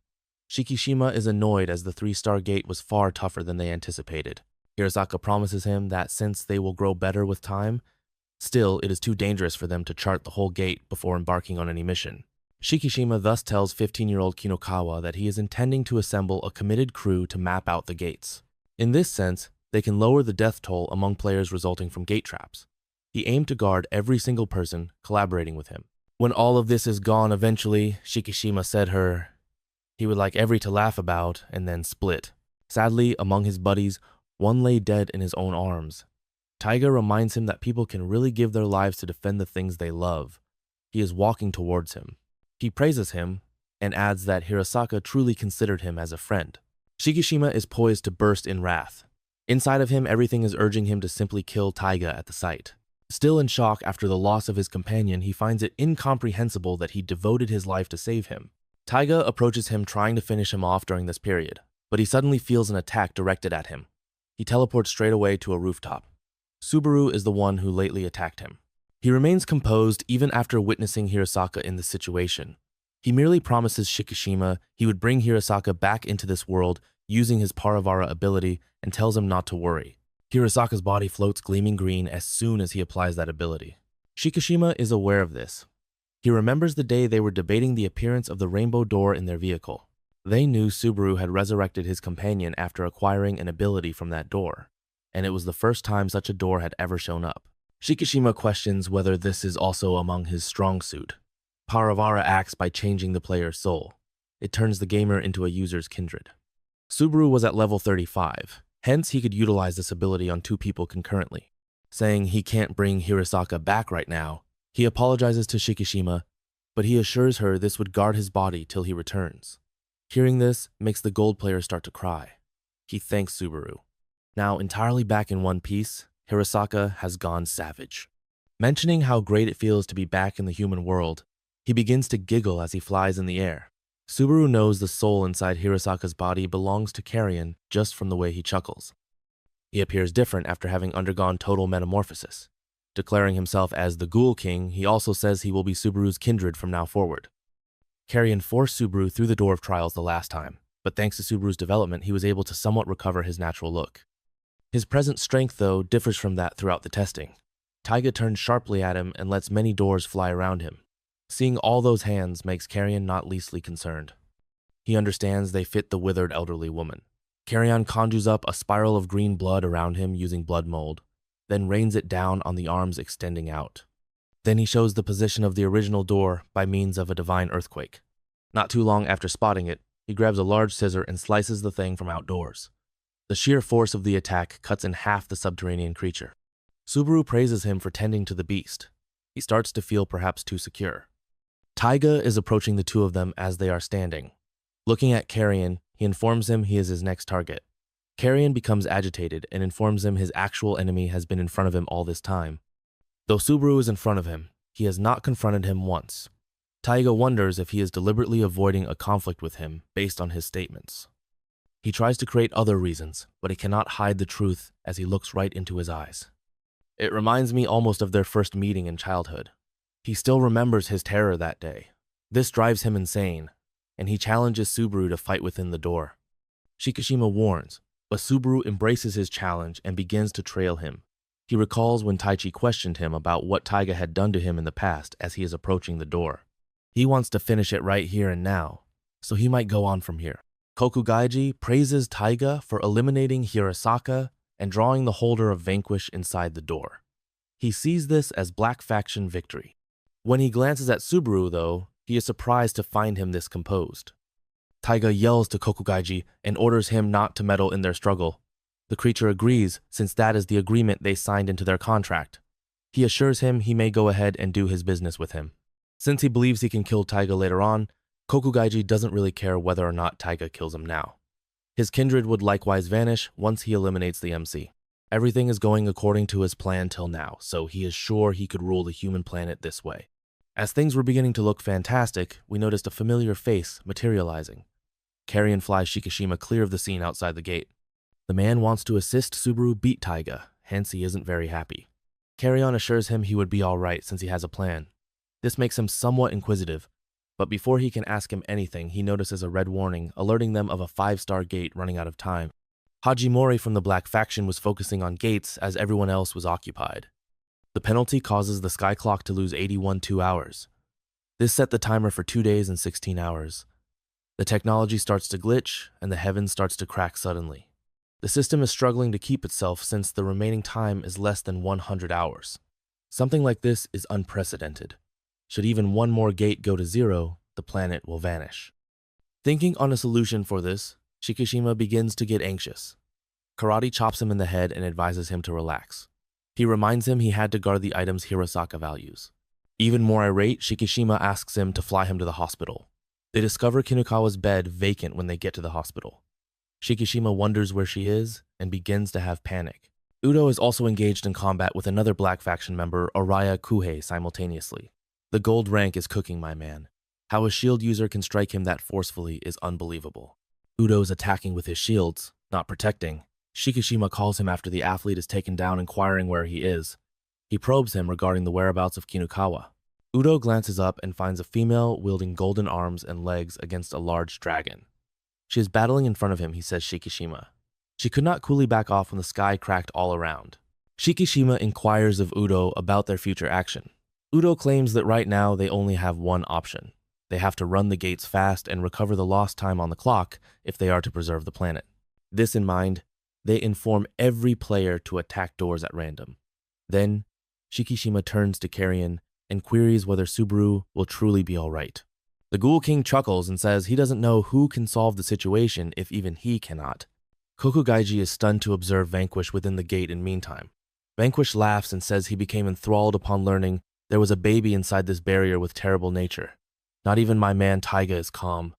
Shikishima is annoyed as the 3-star gate was far tougher than they anticipated. Hirasaka promises him that since they will grow better with time, still it is too dangerous for them to chart the whole gate before embarking on any mission. Shikishima thus tells 15-year-old Kinokawa that he is intending to assemble a committed crew to map out the gates. In this sense, they can lower the death toll among players resulting from gate traps. He aimed to guard every single person collaborating with him. When all of this is gone eventually, Shikishima said her He would like every to laugh about and then split. Sadly, among his buddies, one lay dead in his own arms. Taiga reminds him that people can really give their lives to defend the things they love. He is walking towards him. He praises him and adds that Hirasaka truly considered him as a friend. Shikishima is poised to burst in wrath. Inside of him, everything is urging him to simply kill Taiga at the sight. Still in shock after the loss of his companion, he finds it incomprehensible that he devoted his life to save him. Taiga approaches him trying to finish him off during this period, but he suddenly feels an attack directed at him. He teleports straight away to a rooftop. Subaru is the one who lately attacked him. He remains composed even after witnessing Hirasaka in this situation. He merely promises Shikishima he would bring Hirasaka back into this world using his Paravara ability and tells him not to worry. Hirasaka's body floats gleaming green as soon as he applies that ability. Shikishima is aware of this. He remembers the day they were debating the appearance of the rainbow door in their vehicle. They knew Subaru had resurrected his companion after acquiring an ability from that door, and it was the first time such a door had ever shown up. Shikishima questions whether this is also among his strong suit. Paravara acts by changing the player's soul. It turns the gamer into a user's kindred. Subaru was at level 35, hence he could utilize this ability on two people concurrently. Saying he can't bring Hirasaka back right now, he apologizes to Shikishima, but he assures her this would guard his body till he returns. Hearing this makes the gold player start to cry. He thanks Subaru. Now entirely back in one piece, Hirasaka has gone savage. Mentioning how great it feels to be back in the human world, he begins to giggle as he flies in the air. Subaru knows the soul inside Hirasaka's body belongs to Carrion just from the way he chuckles. He appears different after having undergone total metamorphosis. Declaring himself as the Ghoul King, he also says he will be Subaru's kindred from now forward. Carrion forced Subaru through the door of trials the last time, but thanks to Subaru's development, he was able to somewhat recover his natural look. His present strength, though, differs from that throughout the testing. Taiga turns sharply at him and lets many doors fly around him. Seeing all those hands makes Carrion not leastly concerned. He understands they fit the withered elderly woman. Carrion conjures up a spiral of green blood around him using blood mold, then rains it down on the arms extending out. Then he shows the position of the original door by means of a divine earthquake. Not too long after spotting it, he grabs a large scissor and slices the thing from outdoors. The sheer force of the attack cuts in half the subterranean creature. Subaru praises him for tending to the beast. He starts to feel perhaps too secure. Taiga is approaching the two of them as they are standing. Looking at Carrion, he informs him he is his next target. Carrion becomes agitated and informs him his actual enemy has been in front of him all this time. Though Subaru is in front of him, he has not confronted him once. Taiga wonders if he is deliberately avoiding a conflict with him based on his statements. He tries to create other reasons, but he cannot hide the truth as he looks right into his eyes. It reminds me almost of their first meeting in childhood. He still remembers his terror that day. This drives him insane, and he challenges Subaru to fight within the door. Shikishima warns, but Subaru embraces his challenge and begins to trail him. He recalls when Taichi questioned him about what Taiga had done to him in the past as he is approaching the door. He wants to finish it right here and now, so he might go on from here. Kokugaiji praises Taiga for eliminating Hirasaka and drawing the holder of Vanquish inside the door. He sees this as Black Faction victory. When he glances at Subaru, though, he is surprised to find him this composed. Taiga yells to Kokugaiji and orders him not to meddle in their struggle. The creature agrees, since that is the agreement they signed into their contract. He assures him he may go ahead and do his business with him. Since he believes he can kill Taiga later on, Kokugaiji doesn't really care whether or not Taiga kills him now. His kindred would likewise vanish once he eliminates the MC. Everything is going according to his plan till now, so he is sure he could rule the human planet this way. As things were beginning to look fantastic, we noticed a familiar face materializing. Carrion flies Shikishima clear of the scene outside the gate. The man wants to assist Subaru beat Taiga, hence he isn't very happy. Carrion assures him he would be alright since he has a plan. This makes him somewhat inquisitive, but before he can ask him anything, he notices a red warning alerting them of a 5-star gate running out of time. Hajimori from the Black Faction was focusing on gates as everyone else was occupied. The penalty causes the sky clock to lose 81 2-hours. This set the timer for 2 days and 16 hours. The technology starts to glitch, and the heavens starts to crack suddenly. The system is struggling to keep itself since the remaining time is less than 100 hours. Something like this is unprecedented. Should even one more gate go to zero, the planet will vanish. Thinking on a solution for this, Shikishima begins to get anxious. Karate chops him in the head and advises him to relax. He reminds him he had to guard the items Hirosaka values. Even more irate, Shikishima asks him to fly him to the hospital. They discover Kinukawa's bed vacant when they get to the hospital. Shikishima wonders where she is and begins to have panic. Udo is also engaged in combat with another Black Faction member, Araya Kuhei, simultaneously. The gold rank is cooking, my man. How a shield user can strike him that forcefully is unbelievable. Udo is attacking with his shields, not protecting. Shikishima calls him after the athlete is taken down, inquiring where he is. He probes him regarding the whereabouts of Kinukawa. Udo glances up and finds a female wielding golden arms and legs against a large dragon. She is battling in front of him, he says Shikishima. She could not coolly back off when the sky cracked all around. Shikishima inquires of Udo about their future action. Udo claims that right now they only have one option. They have to run the gates fast and recover the lost time on the clock if they are to preserve the planet. This in mind, they inform every player to attack doors at random. Then, Shikishima turns to Carrion and queries whether Subaru will truly be alright. The Ghoul King chuckles and says he doesn't know who can solve the situation if even he cannot. Kokugaiji is stunned to observe Vanquish within the gate in meantime. Vanquish laughs and says he became enthralled upon learning there was a baby inside this barrier with terrible nature. Not even my man Taiga is calm.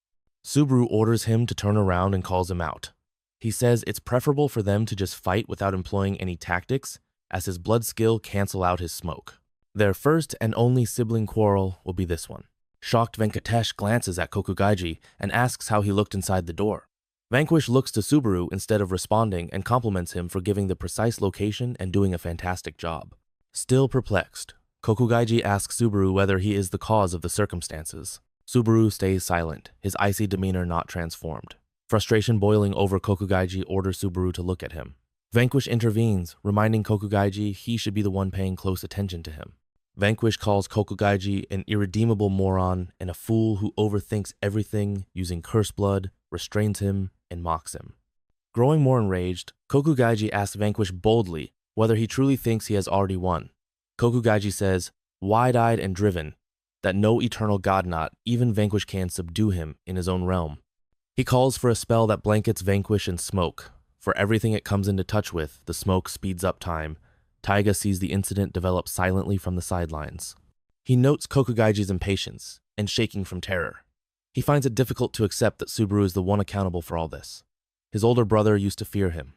Subaru orders him to turn around and calls him out. He says it's preferable for them to just fight without employing any tactics, as his blood skill cancel out his smoke. Their first and only sibling quarrel will be this one. Shocked Venkatesh glances at Kokugaiji and asks how he looked inside the door. Vanquish looks to Subaru instead of responding and compliments him for giving the precise location and doing a fantastic job. Still perplexed, Kokugaiji asks Subaru whether he is the cause of the circumstances. Subaru stays silent, his icy demeanor not transformed. Frustration boiling over, Kokugaiji orders Subaru to look at him. Vanquish intervenes, reminding Kokugaiji he should be the one paying close attention to him. Vanquish calls Kokugaiji an irredeemable moron and a fool who overthinks everything, using curse blood, restrains him, and mocks him. Growing more enraged, Kokugaiji asks Vanquish boldly whether he truly thinks he has already won. Kokugaiji says, wide-eyed and driven, that no eternal god not, even Vanquish, can subdue him in his own realm. He calls for a spell that blankets Vanquish in smoke. For everything it comes into touch with, the smoke speeds up time. Taiga sees the incident develop silently from the sidelines. He notes Kokugaiji's impatience and shaking from terror. He finds it difficult to accept that Subaru is the one accountable for all this. His older brother used to fear him.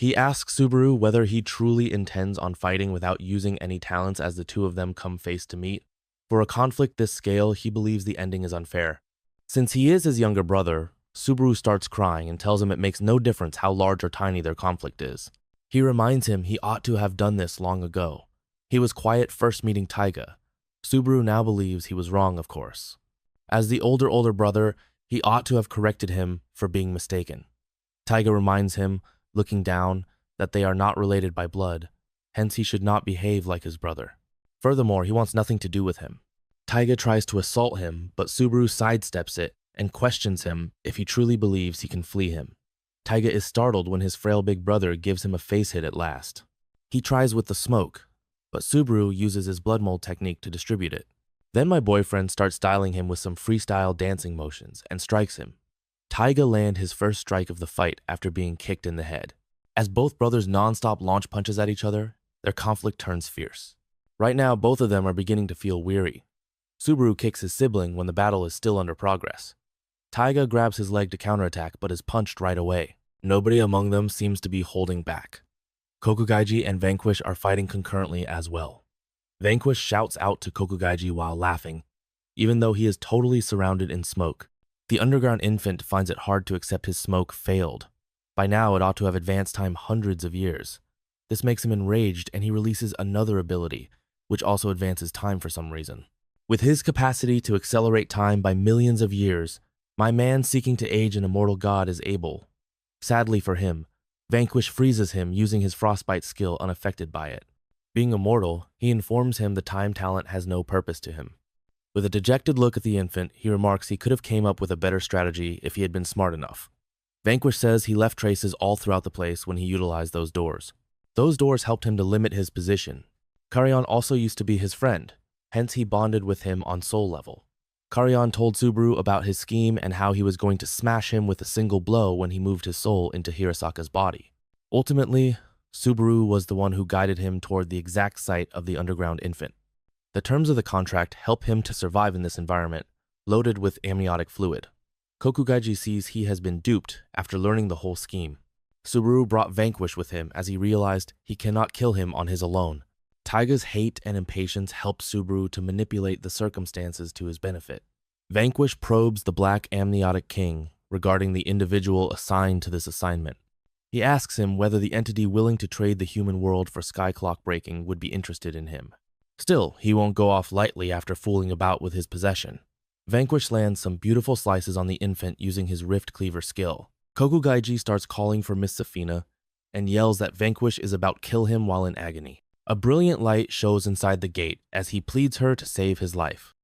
He asks Subaru whether he truly intends on fighting without using any talents as the two of them come face to meet. For a conflict this scale, he believes the ending is unfair. Since he is his younger brother, Subaru starts crying and tells him it makes no difference how large or tiny their conflict is. He reminds him he ought to have done this long ago. He was quiet first meeting Taiga. Subaru now believes he was wrong, of course. As the older brother, he ought to have corrected him for being mistaken. Taiga reminds him, looking down, that they are not related by blood, hence he should not behave like his brother. Furthermore, he wants nothing to do with him. Taiga tries to assault him, but Subaru sidesteps it and questions him if he truly believes he can flee him. Taiga is startled when his frail big brother gives him a face hit at last. He tries with the smoke, but Subaru uses his blood mold technique to distribute it. Then my boyfriend starts styling him with some freestyle dancing motions and strikes him. Taiga lands his first strike of the fight after being kicked in the head. As both brothers non-stop launch punches at each other, their conflict turns fierce. Right now, both of them are beginning to feel weary. Subaru kicks his sibling when the battle is still under progress. Taiga grabs his leg to counterattack but is punched right away. Nobody among them seems to be holding back. Kokugaiji and Vanquish are fighting concurrently as well. Vanquish shouts out to Kokugaiji while laughing, even though he is totally surrounded in smoke. The underground infant finds it hard to accept his smoke failed. By now, it ought to have advanced time hundreds of years. This makes him enraged and he releases another ability, which also advances time for some reason. With his capacity to accelerate time by millions of years, my man seeking to age an immortal god is able. Sadly for him, Vanquish freezes him using his frostbite skill unaffected by it. Being immortal, he informs him the time talent has no purpose to him. With a dejected look at the infant, he remarks he could have came up with a better strategy if he had been smart enough. Vanquish says he left traces all throughout the place when he utilized those doors. Those doors helped him to limit his position. Carrion also used to be his friend, hence he bonded with him on soul level. Karyan told Subaru about his scheme and how he was going to smash him with a single blow when he moved his soul into Hirasaka's body. Ultimately, Subaru was the one who guided him toward the exact site of the underground infant. The terms of the contract help him to survive in this environment, loaded with amniotic fluid. Kokugaiji sees he has been duped after learning the whole scheme. Subaru brought Vanquish with him as he realized he cannot kill him on his own. Taiga's hate and impatience help Subaru to manipulate the circumstances to his benefit. Vanquish probes the Black Amniotic King regarding the individual assigned to this assignment. He asks him whether the entity willing to trade the human world for sky clock breaking would be interested in him. Still, he won't go off lightly after fooling about with his possession. Vanquish lands some beautiful slices on the infant using his Rift Cleaver skill. Kokugaiji starts calling for Miss Safina and yells that Vanquish is about to kill him while in agony. A brilliant light shows inside the gate as he pleads her to save his life.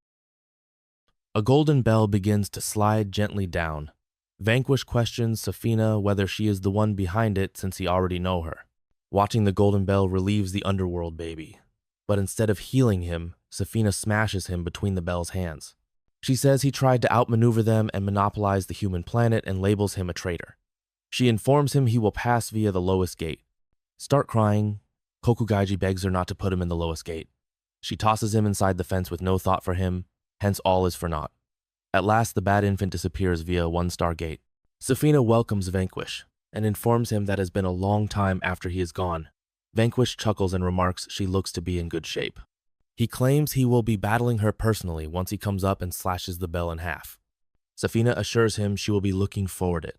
A golden bell begins to slide gently down. Vanquish questions Safina whether she is the one behind it since he already know her. Watching the golden bell relieves the underworld baby. But instead of healing him, Safina smashes him between the bell's hands. She says he tried to outmaneuver them and monopolize the human planet and labels him a traitor. She informs him he will pass via the lowest gate. Start crying, Kokugaiji begs her not to put him in the lowest gate. She tosses him inside the fence with no thought for him, hence all is for naught. At last, the bad infant disappears via a one-star gate. Safina welcomes Vanquish and informs him that it has been a long time after he is gone. Vanquish chuckles and remarks she looks to be in good shape. He claims he will be battling her personally once he comes up and slashes the bell in half. Safina assures him she will be looking forward to it.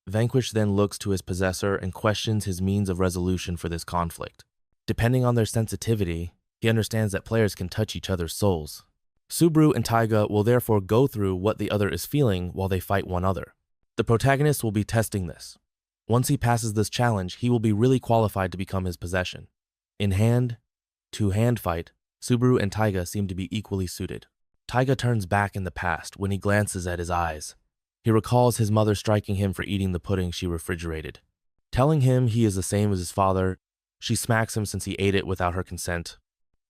Vanquish then looks to his possessor and questions his means of resolution for this conflict. Depending on their sensitivity, he understands that players can touch each other's souls. Subaru and Taiga will therefore go through what the other is feeling while they fight one another. The protagonist will be testing this. Once he passes this challenge, he will be really qualified to become his possession. In hand-to-hand fight, Subaru and Taiga seem to be equally suited. Taiga turns back in the past when he glances at his eyes. He recalls his mother striking him for eating the pudding she refrigerated. Telling him he is the same as his father, she smacks him since he ate it without her consent.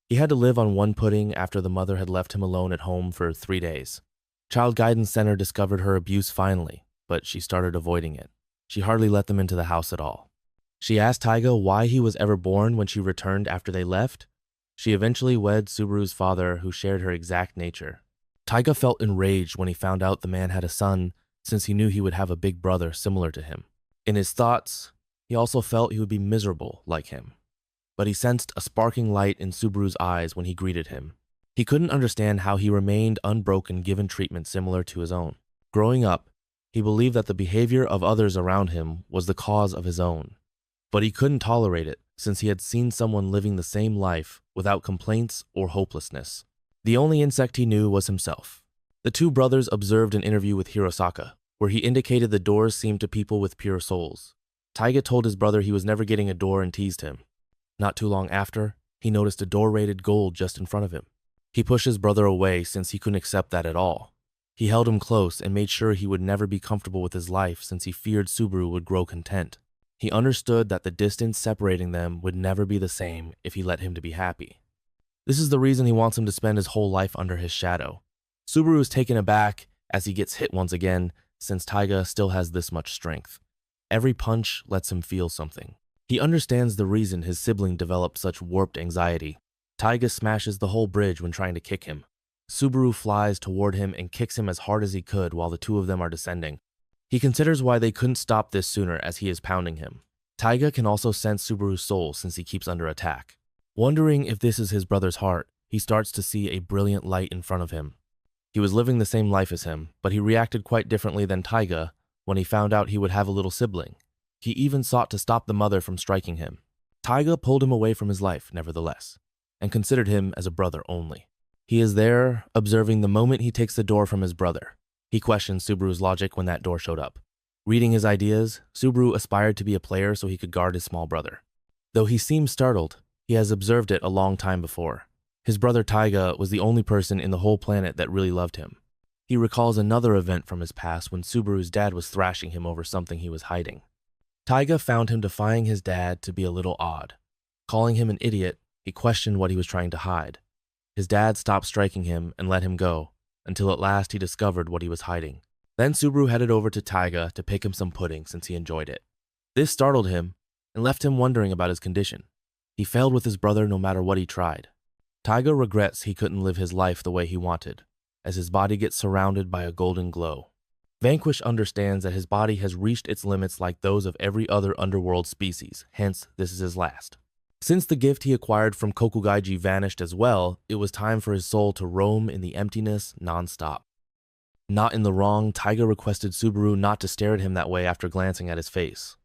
He had to live on one pudding after the mother had left him alone at home for 3 days. Child Guidance Center discovered her abuse finally, but she started avoiding it. She hardly let them into the house at all. She asked Taiga why he was ever born when she returned after they left. She eventually wed Subaru's father, who shared her exact nature. Taiga felt enraged when he found out the man had a son, since he knew he would have a big brother similar to him. In his thoughts, he also felt he would be miserable like him. But he sensed a sparking light in Subaru's eyes when he greeted him. He couldn't understand how he remained unbroken given treatment similar to his own. Growing up, he believed that the behavior of others around him was the cause of his own. But he couldn't tolerate it, since he had seen someone living the same life without complaints or hopelessness. The only insect he knew was himself. The two brothers observed an interview with Hirosaka, where he indicated the doors seemed to people with pure souls. Taiga told his brother he was never getting a door and teased him. Not too long after, he noticed a door rated gold just in front of him. He pushed his brother away since he couldn't accept that at all. He held him close and made sure he would never be comfortable with his life since he feared Subaru would grow content. He understood that the distance separating them would never be the same if he let him to be happy. This is the reason he wants him to spend his whole life under his shadow. Subaru is taken aback as he gets hit once again, since Taiga still has this much strength. Every punch lets him feel something. He understands the reason his sibling developed such warped anxiety. Taiga smashes the whole bridge when trying to kick him. Subaru flies toward him and kicks him as hard as he could while the two of them are descending. He considers why they couldn't stop this sooner as he is pounding him. Taiga can also sense Subaru's soul since he keeps under attack. Wondering if this is his brother's heart, he starts to see a brilliant light in front of him. He was living the same life as him, but he reacted quite differently than Taiga when he found out he would have a little sibling. He even sought to stop the mother from striking him. Taiga pulled him away from his life, nevertheless, and considered him as a brother only. He is there, observing the moment he takes the door from his brother. He questioned Subaru's logic when that door showed up. Reading his ideas, Subaru aspired to be a player so he could guard his small brother. Though he seems startled, he has observed it a long time before. His brother Taiga was the only person in the whole planet that really loved him. He recalls another event from his past when Subaru's dad was thrashing him over something he was hiding. Taiga found him defying his dad to be a little odd. Calling him an idiot, he questioned what he was trying to hide. His dad stopped striking him and let him go, until at last he discovered what he was hiding. Then Subaru headed over to Taiga to pick him some pudding since he enjoyed it. This startled him and left him wondering about his condition. He failed with his brother no matter what he tried. Taiga regrets he couldn't live his life the way he wanted, as his body gets surrounded by a golden glow. Vanquish understands that his body has reached its limits like those of every other underworld species, hence this is his last. Since the gift he acquired from Kokugaiji vanished as well, it was time for his soul to roam in the emptiness non-stop. Not in the wrong, Taiga requested Subaru not to stare at him that way after glancing at his face.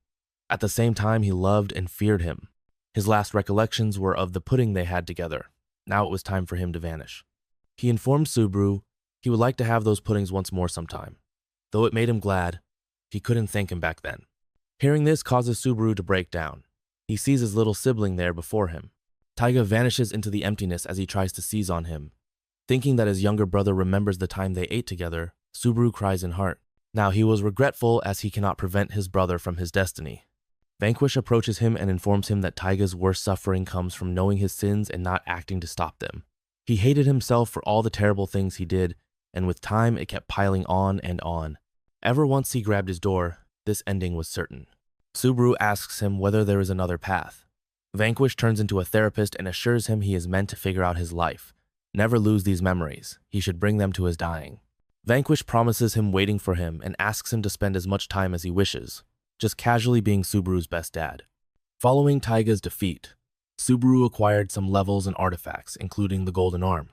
At the same time, he loved and feared him. His last recollections were of the pudding they had together. Now it was time for him to vanish. He informed Subaru he would like to have those puddings once more sometime. Though it made him glad, he couldn't thank him back then. Hearing this causes Subaru to break down. He sees his little sibling there before him. Taiga vanishes into the emptiness as he tries to seize on him. Thinking that his younger brother remembers the time they ate together, Subaru cries in heart. Now he was regretful as he cannot prevent his brother from his destiny. Vanquish approaches him and informs him that Taiga's worst suffering comes from knowing his sins and not acting to stop them. He hated himself for all the terrible things he did, and with time it kept piling on and on. Ever once he grabbed his door, this ending was certain. Subaru asks him whether there is another path. Vanquish turns into a therapist and assures him he is meant to figure out his life. Never lose these memories. He should bring them to his dying. Vanquish promises him waiting for him and asks him to spend as much time as he wishes, just casually being Subaru's best dad. Following Taiga's defeat, Subaru acquired some levels and artifacts, including the Golden Arm.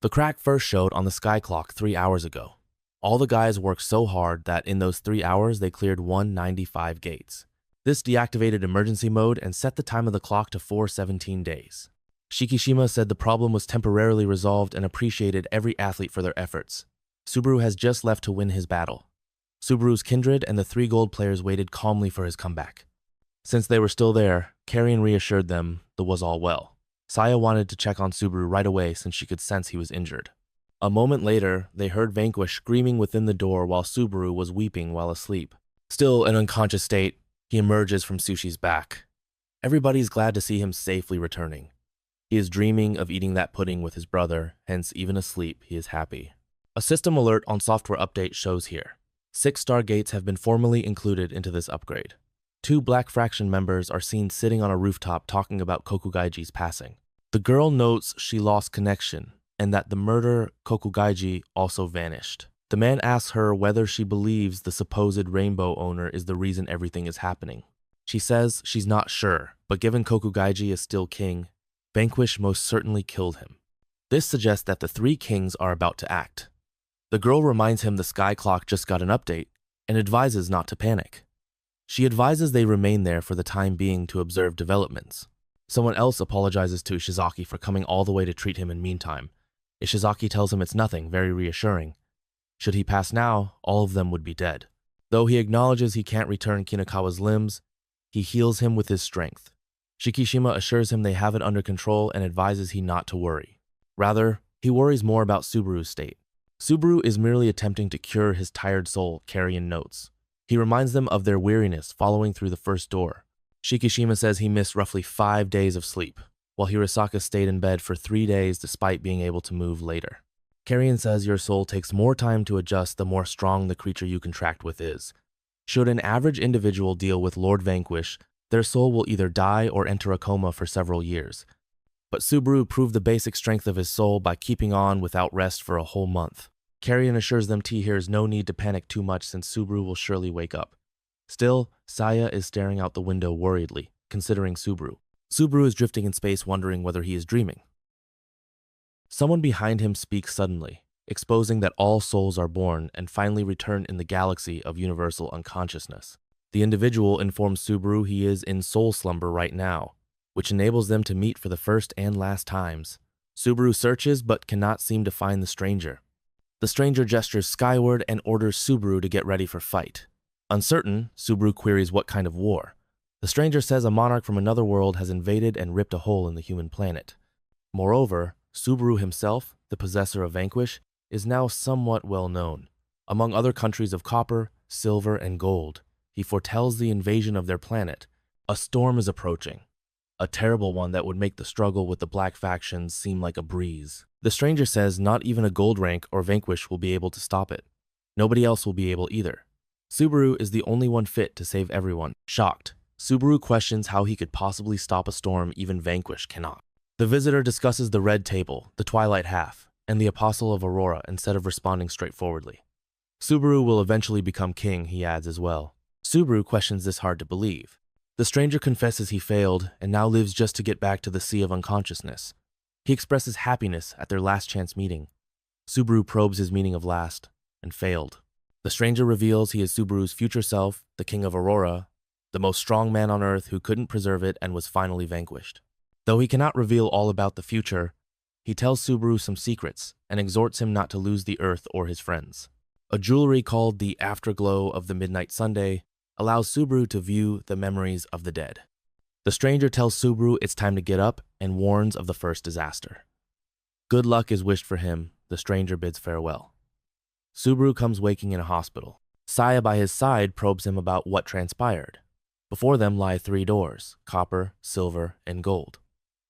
The crack first showed on the sky clock 3 hours ago. All the guys worked so hard that in those 3 hours they cleared 195 gates. This deactivated emergency mode and set the time of the clock to 417 days. Shikishima said the problem was temporarily resolved and appreciated every athlete for their efforts. Subaru has just left to win his battle. Subaru's kindred and the 3 gold players waited calmly for his comeback. Since they were still there, Carrion reassured them that was all well. Saya wanted to check on Subaru right away since she could sense he was injured. A moment later, they heard Vanquish screaming within the door while Subaru was weeping while asleep. Still in unconscious state, he emerges from Sushi's back. Everybody's glad to see him safely returning. He is dreaming of eating that pudding with his brother, hence even asleep, he is happy. A system alert on software update shows here. 6 star gates have been formally included into this upgrade. 2 Black Fraction members are seen sitting on a rooftop talking about Kokugaiji's passing. The girl notes she lost connection, and that the murderer Kokugaiji also vanished. The man asks her whether she believes the supposed rainbow owner is the reason everything is happening. She says she's not sure, but given Kokugaiji is still king, Vanquish most certainly killed him. This suggests that the 3 kings are about to act. The girl reminds him the sky clock just got an update and advises not to panic. She advises they remain there for the time being to observe developments. Someone else apologizes to Ishizaki for coming all the way to treat him in meantime. Ishizaki tells him it's nothing, very reassuring. Should he pass now, all of them would be dead. Though he acknowledges he can't return Kinakawa's limbs, he heals him with his strength. Shikishima assures him they have it under control and advises he not to worry. Rather, he worries more about Subaru's state. Subaru is merely attempting to cure his tired soul, Carrion notes. He reminds them of their weariness following through the first door. Shikishima says he missed roughly 5 days of sleep, while Hirosaka stayed in bed for 3 days despite being able to move later. Carrion says your soul takes more time to adjust the more strong the creature you contract with is. Should an average individual deal with Lord Vanquish, their soul will either die or enter a coma for several years. But Subaru proved the basic strength of his soul by keeping on without rest for a whole month. Carrion assures them T hears no need to panic too much since Subaru will surely wake up. Still, Saya is staring out the window worriedly, considering Subaru. Subaru is drifting in space wondering whether he is dreaming. Someone behind him speaks suddenly, exposing that all souls are born and finally return in the galaxy of universal unconsciousness. The individual informs Subaru he is in soul slumber right now, which enables them to meet for the first and last times. Subaru searches but cannot seem to find the stranger. The stranger gestures skyward and orders Subaru to get ready for fight. Uncertain, Subaru queries what kind of war. The stranger says a monarch from another world has invaded and ripped a hole in the human planet. Moreover, Subaru himself, the possessor of Vanquish, is now somewhat well known. Among other countries of copper, silver, and gold, he foretells the invasion of their planet. A storm is approaching. a terrible one that would make the struggle with the black factions seem like a breeze. The stranger says not even a gold rank or vanquish will be able to stop it. Nobody else will be able either. Subaru is the only one fit to save everyone. Shocked, Subaru questions how he could possibly stop a storm even vanquish cannot. The visitor discusses the red table, the twilight half, and the apostle of Aurora instead of responding straightforwardly. Subaru will eventually become king, he adds as well. Subaru questions this hard to believe. The stranger confesses he failed and now lives just to get back to the sea of unconsciousness. He expresses happiness at their last chance meeting. Subaru probes his meaning of last and failed. The stranger reveals he is Subaru's future self, the king of Aurora, the most strong man on earth who couldn't preserve it and was finally vanquished. Though he cannot reveal all about the future, he tells Subaru some secrets and exhorts him not to lose the earth or his friends. A jewelry called the Afterglow of the Midnight Sunday allows Subaru to view the memories of the dead. The stranger tells Subaru it's time to get up and warns of the first disaster. Good luck is wished for him. The stranger bids farewell. Subaru comes waking in a hospital. Saya by his side probes him about what transpired. Before them lie 3 doors, copper, silver, and gold.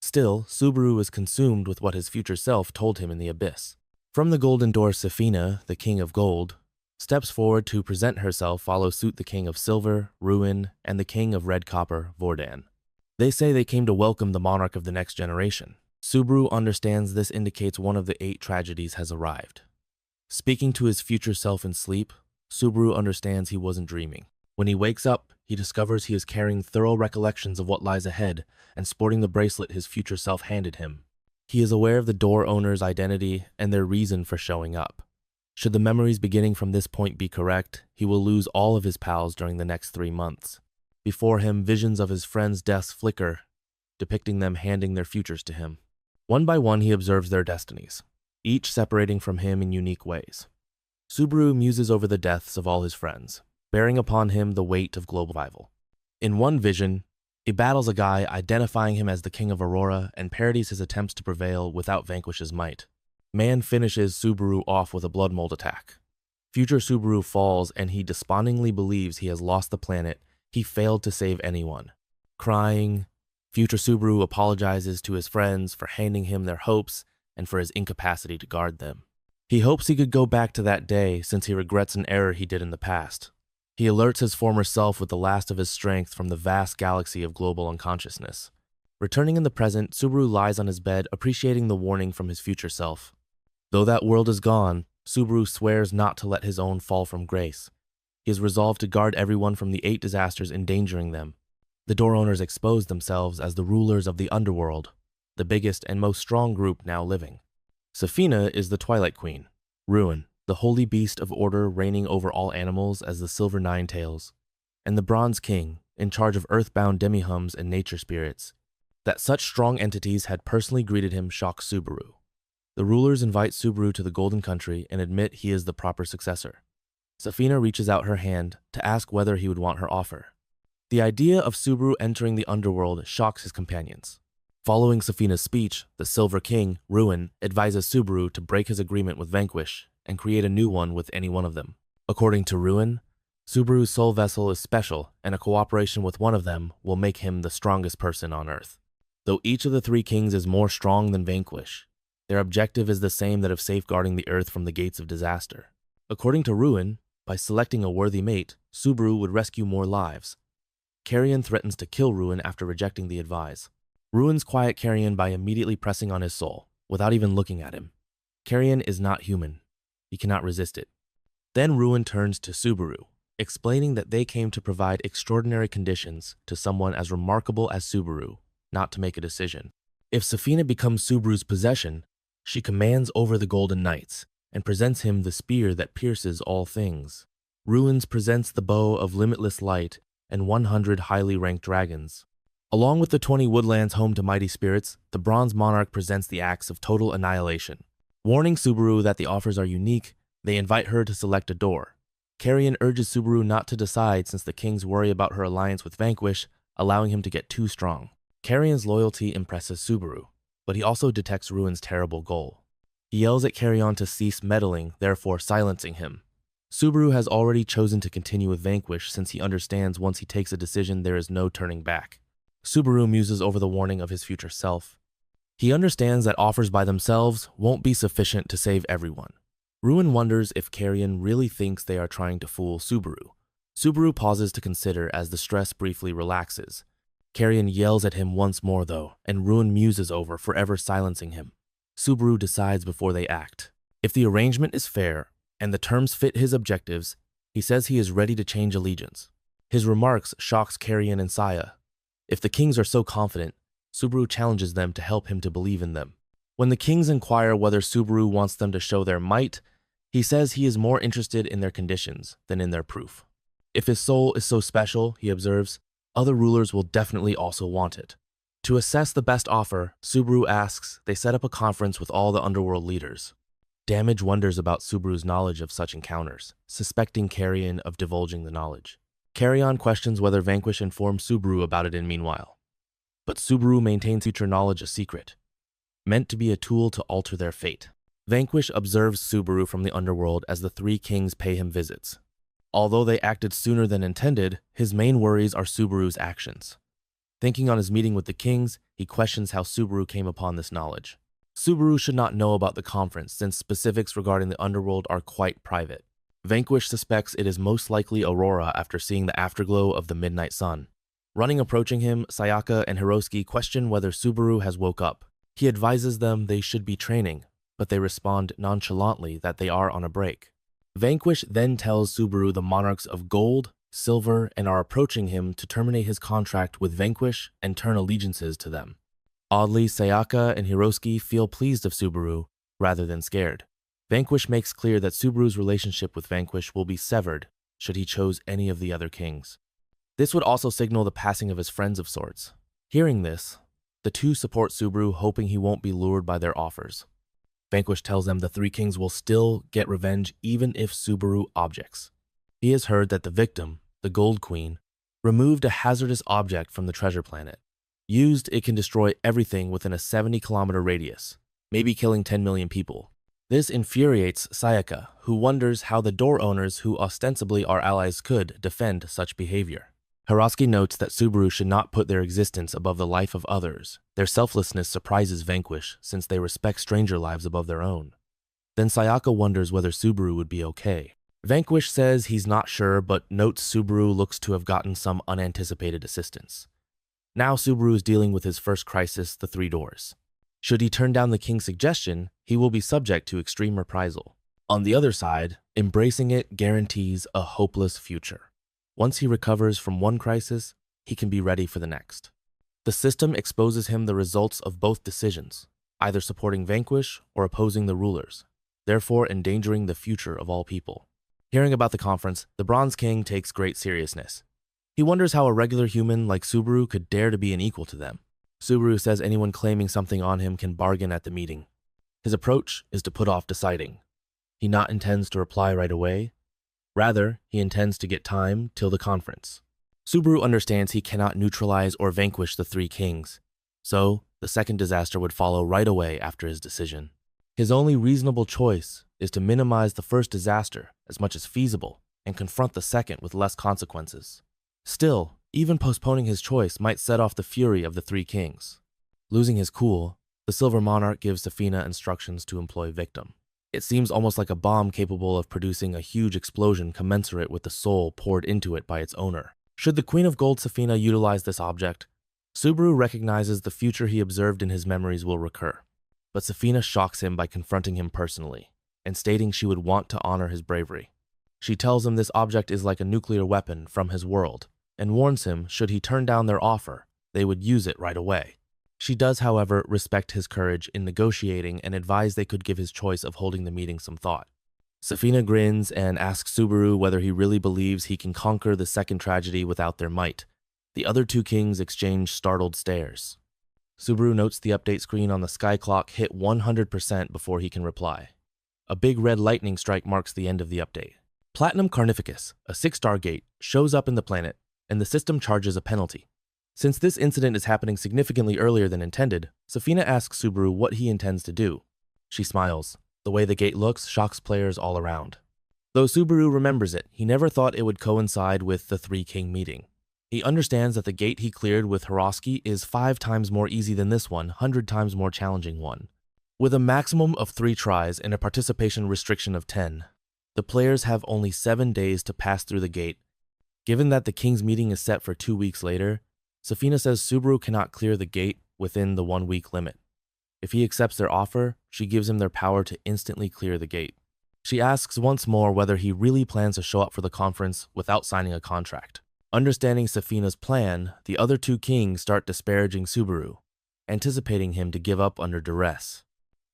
Still, Subaru is consumed with what his future self told him in the abyss. From the golden door, Safina, the king of gold, steps forward to present herself, follow suit the king of silver, Ruin, and the king of red copper, Vordan. They say they came to welcome the monarch of the next generation. Subaru understands this indicates one of the 8 tragedies has arrived. Speaking to his future self in sleep, Subaru understands he wasn't dreaming. When he wakes up, he discovers he is carrying thorough recollections of what lies ahead and sporting the bracelet his future self handed him. He is aware of the door owner's identity and their reason for showing up. Should the memories beginning from this point be correct, he will lose all of his pals during the next 3 months. Before him, visions of his friends' deaths flicker, depicting them handing their futures to him. One by one, he observes their destinies, each separating from him in unique ways. Subaru muses over the deaths of all his friends, bearing upon him the weight of global survival. In one vision, he battles a guy identifying him as the king of Aurora and parodies his attempts to prevail without Vanquish's might. Man finishes Subaru off with a blood mold attack. Future Subaru falls and he despondingly believes he has lost the planet. He failed to save anyone. Crying, future Subaru apologizes to his friends for handing him their hopes and for his incapacity to guard them. He hopes he could go back to that day since he regrets an error he did in the past. He alerts his former self with the last of his strength from the vast galaxy of global unconsciousness. Returning in the present, Subaru lies on his bed appreciating the warning from his future self. Though that world is gone, Subaru swears not to let his own fall from grace. He is resolved to guard everyone from the 8 disasters endangering them. The door owners expose themselves as the rulers of the underworld, the biggest and most strong group now living. Safina is the Twilight Queen, Ruin, the holy beast of order reigning over all animals as the Silver Nine-Tails, and the Bronze King, in charge of earthbound demi-hums and nature spirits. That such strong entities had personally greeted him shocked Subaru. The rulers invite Subaru to the Golden Country and admit he is the proper successor. Safina reaches out her hand to ask whether he would want her offer. The idea of Subaru entering the underworld shocks his companions. Following Safina's speech, the Silver King, Ruin, advises Subaru to break his agreement with Vanquish and create a new one with any one of them. According to Ruin, Subaru's soul vessel is special, and a cooperation with one of them will make him the strongest person on Earth. Though each of the 3 kings is more strong than Vanquish, their objective is the same, that of safeguarding the Earth from the gates of disaster. According to Ruin, by selecting a worthy mate, Subaru would rescue more lives. Carrion threatens to kill Ruin after rejecting the advice. Ruin's quiet Carrion by immediately pressing on his soul, without even looking at him. Carrion is not human. He cannot resist it. Then Ruin turns to Subaru, explaining that they came to provide extraordinary conditions to someone as remarkable as Subaru, not to make a decision. If Safina becomes Subaru's possession, she commands over the Golden Knights and presents him the spear that pierces all things. Ruins presents the bow of limitless light and 100 highly ranked dragons. Along with the 20 woodlands home to mighty spirits, the Bronze Monarch presents the axe of total annihilation. Warning Subaru that the offers are unique, they invite her to select a door. Carrion urges Subaru not to decide since the kings worry about her alliance with Vanquish, allowing him to get too strong. Carrion's loyalty impresses Subaru, but he also detects Ruin's terrible goal. He yells at Carrion to cease meddling, therefore silencing him. Subaru has already chosen to continue with Vanquish since he understands once he takes a decision there is no turning back. Subaru muses over the warning of his future self. He understands that offers by themselves won't be sufficient to save everyone. Ruin wonders if Carrion really thinks they are trying to fool Subaru. Subaru pauses to consider as the stress briefly relaxes. Carrion yells at him once more though, and Ruin muses over, forever silencing him. Subaru decides before they act. If the arrangement is fair and the terms fit his objectives, he says he is ready to change allegiance. His remarks shocks Carrion and Saya. If the kings are so confident, Subaru challenges them to help him to believe in them. When the kings inquire whether Subaru wants them to show their might, he says he is more interested in their conditions than in their proof. If his soul is so special, he observes, other rulers will definitely also want it. To assess the best offer, Subaru asks they set up a conference with all the underworld leaders. Damage wonders about Subaru's knowledge of such encounters, suspecting Carrion of divulging the knowledge. Carrion questions whether Vanquish informed Subaru about it in meanwhile. But Subaru maintains future knowledge a secret, meant to be a tool to alter their fate. Vanquish observes Subaru from the underworld as the three kings pay him visits. Although they acted sooner than intended, his main worries are Subaru's actions. Thinking on his meeting with the kings, he questions how Subaru came upon this knowledge. Subaru should not know about the conference since specifics regarding the underworld are quite private. Vanquish suspects it is most likely Aurora after seeing the afterglow of the midnight sun. Approaching him, Sayaka and Hiroski question whether Subaru has woke up. He advises them they should be training, but they respond nonchalantly that they are on a break. Vanquish then tells Subaru the monarchs of Gold, Silver, and are approaching him to terminate his contract with Vanquish and turn allegiances to them. Oddly, Sayaka and Hiroski feel pleased of Subaru rather than scared. Vanquish makes clear that Subaru's relationship with Vanquish will be severed should he choose any of the other kings. This would also signal the passing of his friends of sorts. Hearing this, the two support Subaru, hoping he won't be lured by their offers. Vanquish tells them the three kings will still get revenge even if Subaru objects. He has heard that the victim, the Gold Queen, removed a hazardous object from the treasure planet. Used, it can destroy everything within a 70-kilometer radius, maybe killing 10 million people. This infuriates Sayaka, who wonders how the door owners who ostensibly are allies could defend such behavior. Hiroski notes that Subaru should not put their existence above the life of others. Their selflessness surprises Vanquish since they respect stranger lives above their own. Then Sayaka wonders whether Subaru would be okay. Vanquish says he's not sure but notes Subaru looks to have gotten some unanticipated assistance. Now Subaru is dealing with his first crisis, the three doors. Should he turn down the king's suggestion, he will be subject to extreme reprisal. On the other side, embracing it guarantees a hopeless future. Once he recovers from one crisis, he can be ready for the next. The system exposes him the results of both decisions, either supporting Vanquish or opposing the rulers, therefore endangering the future of all people. Hearing about the conference, the Bronze King takes great seriousness. He wonders how a regular human like Subaru could dare to be an equal to them. Subaru says anyone claiming something on him can bargain at the meeting. His approach is to put off deciding. He not intends to reply right away. Rather, he intends to get time till the conference. Subaru understands he cannot neutralize or vanquish the three kings, so the second disaster would follow right away after his decision. His only reasonable choice is to minimize the first disaster as much as feasible and confront the second with less consequences. Still, even postponing his choice might set off the fury of the three kings. Losing his cool, the Silver Monarch gives Safina instructions to employ Victim. It seems almost like a bomb capable of producing a huge explosion commensurate with the soul poured into it by its owner. Should the Queen of Gold Safina utilize this object, Subaru recognizes the future he observed in his memories will recur. But Safina shocks him by confronting him personally, and stating she would want to honor his bravery. She tells him this object is like a nuclear weapon from his world, and warns him should he turn down their offer, they would use it right away. She does, however, respect his courage in negotiating and advise they could give his choice of holding the meeting some thought. Safina grins and asks Subaru whether he really believes he can conquer the second tragedy without their might. The other two kings exchange startled stares. Subaru notes the update screen on the sky clock hit 100% before he can reply. A big red lightning strike marks the end of the update. Platinum Carnificus, a 6-star gate, shows up in the planet, and the system charges a penalty. Since this incident is happening significantly earlier than intended, Safina asks Subaru what he intends to do. She smiles. The way the gate looks shocks players all around. Though Subaru remembers it, he never thought it would coincide with the Three King meeting. He understands that the gate he cleared with Hiroski is 5 times more easy than this 100 times more challenging one. With a maximum of 3 tries and a participation restriction of 10, the players have only 7 days to pass through the gate. Given that the king's meeting is set for 2 weeks later, Safina says Subaru cannot clear the gate within the 1-week limit. If he accepts their offer, she gives him their power to instantly clear the gate. She asks once more whether he really plans to show up for the conference without signing a contract. Understanding Safina's plan, the other 2 kings start disparaging Subaru, anticipating him to give up under duress.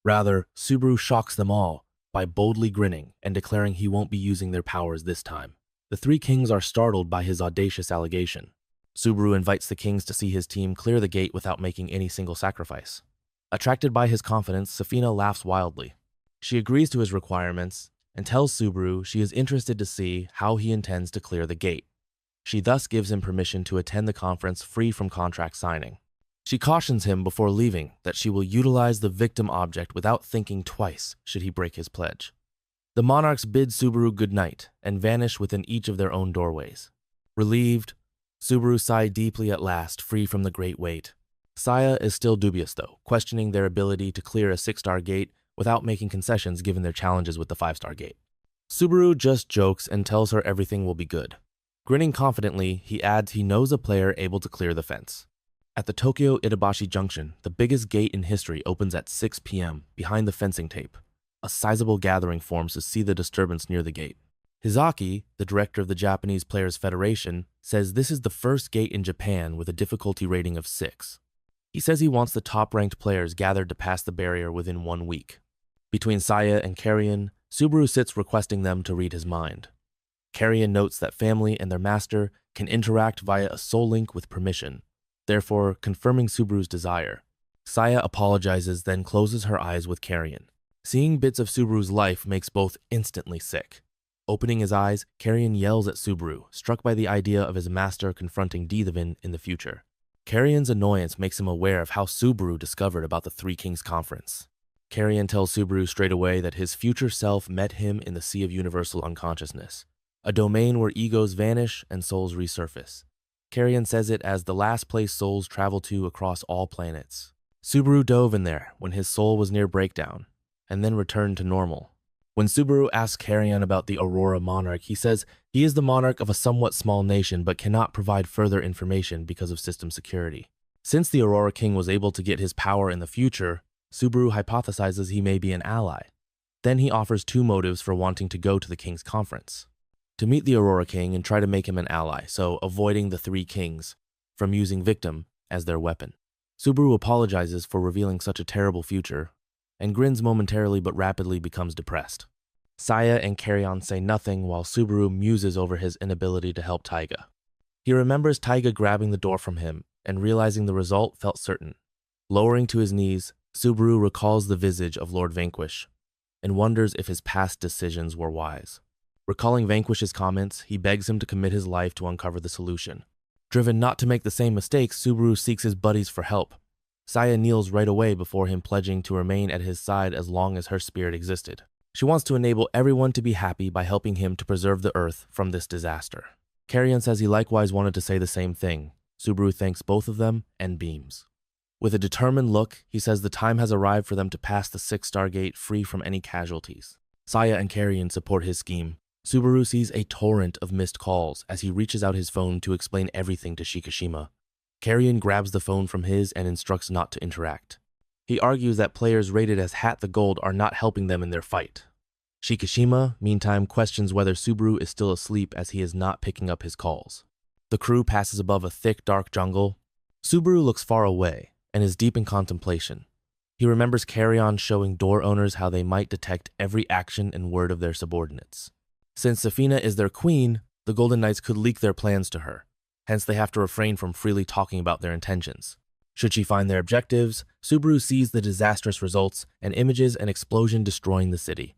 Rather, Subaru shocks them all by boldly grinning and declaring he won't be using their powers this time. The 3 kings are startled by his audacious allegation. Subaru invites the kings to see his team clear the gate without making any single sacrifice. Attracted by his confidence, Safina laughs wildly. She agrees to his requirements and tells Subaru she is interested to see how he intends to clear the gate. She thus gives him permission to attend the conference free from contract signing. She cautions him before leaving that she will utilize the victim object without thinking twice should he break his pledge. The monarchs bid Subaru goodnight and vanish within each of their own doorways. Relieved, Subaru sighed deeply at last, free from the great weight. Saya is still dubious though, questioning their ability to clear a 6-star gate without making concessions given their challenges with the 5-star gate. Subaru just jokes and tells her everything will be good. Grinning confidently, he adds he knows a player able to clear the fence. At the Tokyo Itabashi Junction, the biggest gate in history opens at 6 p.m. behind the fencing tape. A sizable gathering forms to see the disturbance near the gate. Hizaki, the director of the Japanese Players Federation, says this is the first gate in Japan with a difficulty rating of 6. He says he wants the top-ranked players gathered to pass the barrier within 1 week. Between Saya and Carrion, Subaru sits requesting them to read his mind. Carrion notes that family and their master can interact via a soul link with permission, therefore confirming Subaru's desire. Saya apologizes, then closes her eyes with Carrion. Seeing bits of Subaru's life makes both instantly sick. Opening his eyes, Carrion yells at Subaru, struck by the idea of his master confronting Dithevin in the future. Carrion's annoyance makes him aware of how Subaru discovered about the 3 Kings Conference. Carrion tells Subaru straight away that his future self met him in the Sea of Universal Unconsciousness, a domain where egos vanish and souls resurface. Carrion says it as the last place souls travel to across all planets. Subaru dove in there when his soul was near breakdown, and then returned to normal. When Subaru asks Carrion about the Aurora Monarch, he says he is the monarch of a somewhat small nation but cannot provide further information because of system security. Since the Aurora King was able to get his power in the future, Subaru hypothesizes he may be an ally. Then he offers 2 motives for wanting to go to the King's Conference. To meet the Aurora King and try to make him an ally, so avoiding the 3 kings from using Victim as their weapon. Subaru apologizes for revealing such a terrible future, and grins momentarily but rapidly becomes depressed. Saya and Carrion say nothing while Subaru muses over his inability to help Taiga. He remembers Taiga grabbing the door from him and realizing the result felt certain. Lowering to his knees, Subaru recalls the visage of Lord Vanquish and wonders if his past decisions were wise. Recalling Vanquish's comments, he begs him to commit his life to uncover the solution. Driven not to make the same mistakes, Subaru seeks his buddies for help. Saya kneels right away before him, pledging to remain at his side as long as her spirit existed. She wants to enable everyone to be happy by helping him to preserve the Earth from this disaster. Carrion says he likewise wanted to say the same thing. Subaru thanks both of them and beams. With a determined look, he says the time has arrived for them to pass the 6-star gate free from any casualties. Saya and Carrion support his scheme. Subaru sees a torrent of missed calls as he reaches out his phone to explain everything to Shikishima. Carrion grabs the phone from his and instructs not to interact. He argues that players rated as Hat the Gold are not helping them in their fight. Shikishima, meantime, questions whether Subaru is still asleep as he is not picking up his calls. The crew passes above a thick, dark jungle. Subaru looks far away and is deep in contemplation. He remembers Carrion showing door owners how they might detect every action and word of their subordinates. Since Safina is their queen, the Golden Knights could leak their plans to her. Hence, they have to refrain from freely talking about their intentions. Should she find their objectives, Subaru sees the disastrous results and images an explosion destroying the city.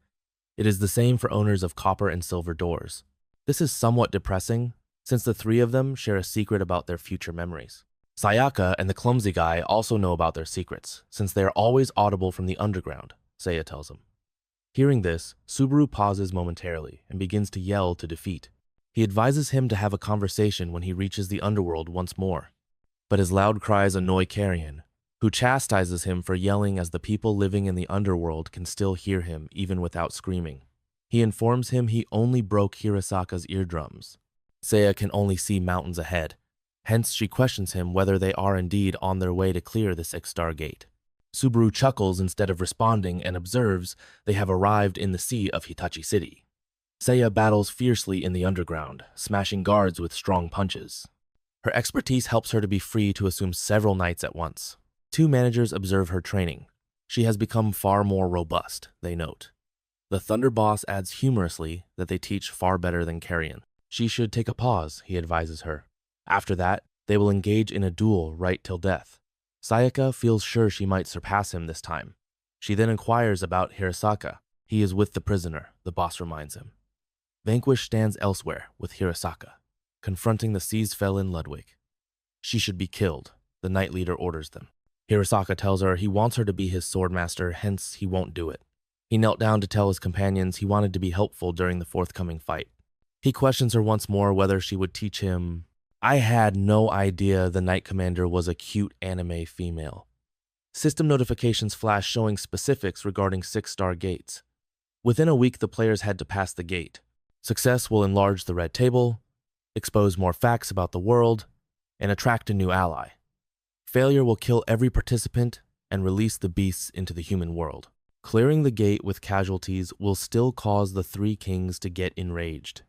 It is the same for owners of copper and silver doors. This is somewhat depressing, since the 3 of them share a secret about their future memories. Sayaka and the clumsy guy also know about their secrets, since they are always audible from the underground, Saya tells him. Hearing this, Subaru pauses momentarily and begins to yell to defeat. He advises him to have a conversation when he reaches the underworld once more. But his loud cries annoy Carrion, who chastises him for yelling as the people living in the underworld can still hear him even without screaming. He informs him he only broke Hirasaka's eardrums. Seiya can only see mountains ahead. Hence, she questions him whether they are indeed on their way to clear the 6-star gate. Subaru chuckles instead of responding and observes they have arrived in the sea of Hitachi City. Seiya battles fiercely in the underground, smashing guards with strong punches. Her expertise helps her to be free to assume several knights at once. 2 managers observe her training. She has become far more robust, they note. The Thunder Boss adds humorously that they teach far better than Carrion. She should take a pause, he advises her. After that, they will engage in a duel right till death. Sayaka feels sure she might surpass him this time. She then inquires about Hirasaka. He is with the prisoner, the boss reminds him. Vanquish stands elsewhere with Hirasaka, confronting the seized felon Ludwig. She should be killed, the knight leader orders them. Hirasaka tells her he wants her to be his swordmaster, hence he won't do it. He knelt down to tell his companions he wanted to be helpful during the forthcoming fight. He questions her once more whether she would teach him. I had no idea the Knight Commander was a cute anime female. System notifications flash showing specifics regarding 6-star gates. Within a week, the players had to pass the gate. Success will enlarge the red table, expose more facts about the world, and attract a new ally. Failure will kill every participant and release the beasts into the human world. Clearing the gate with casualties will still cause the 3 kings to get enraged.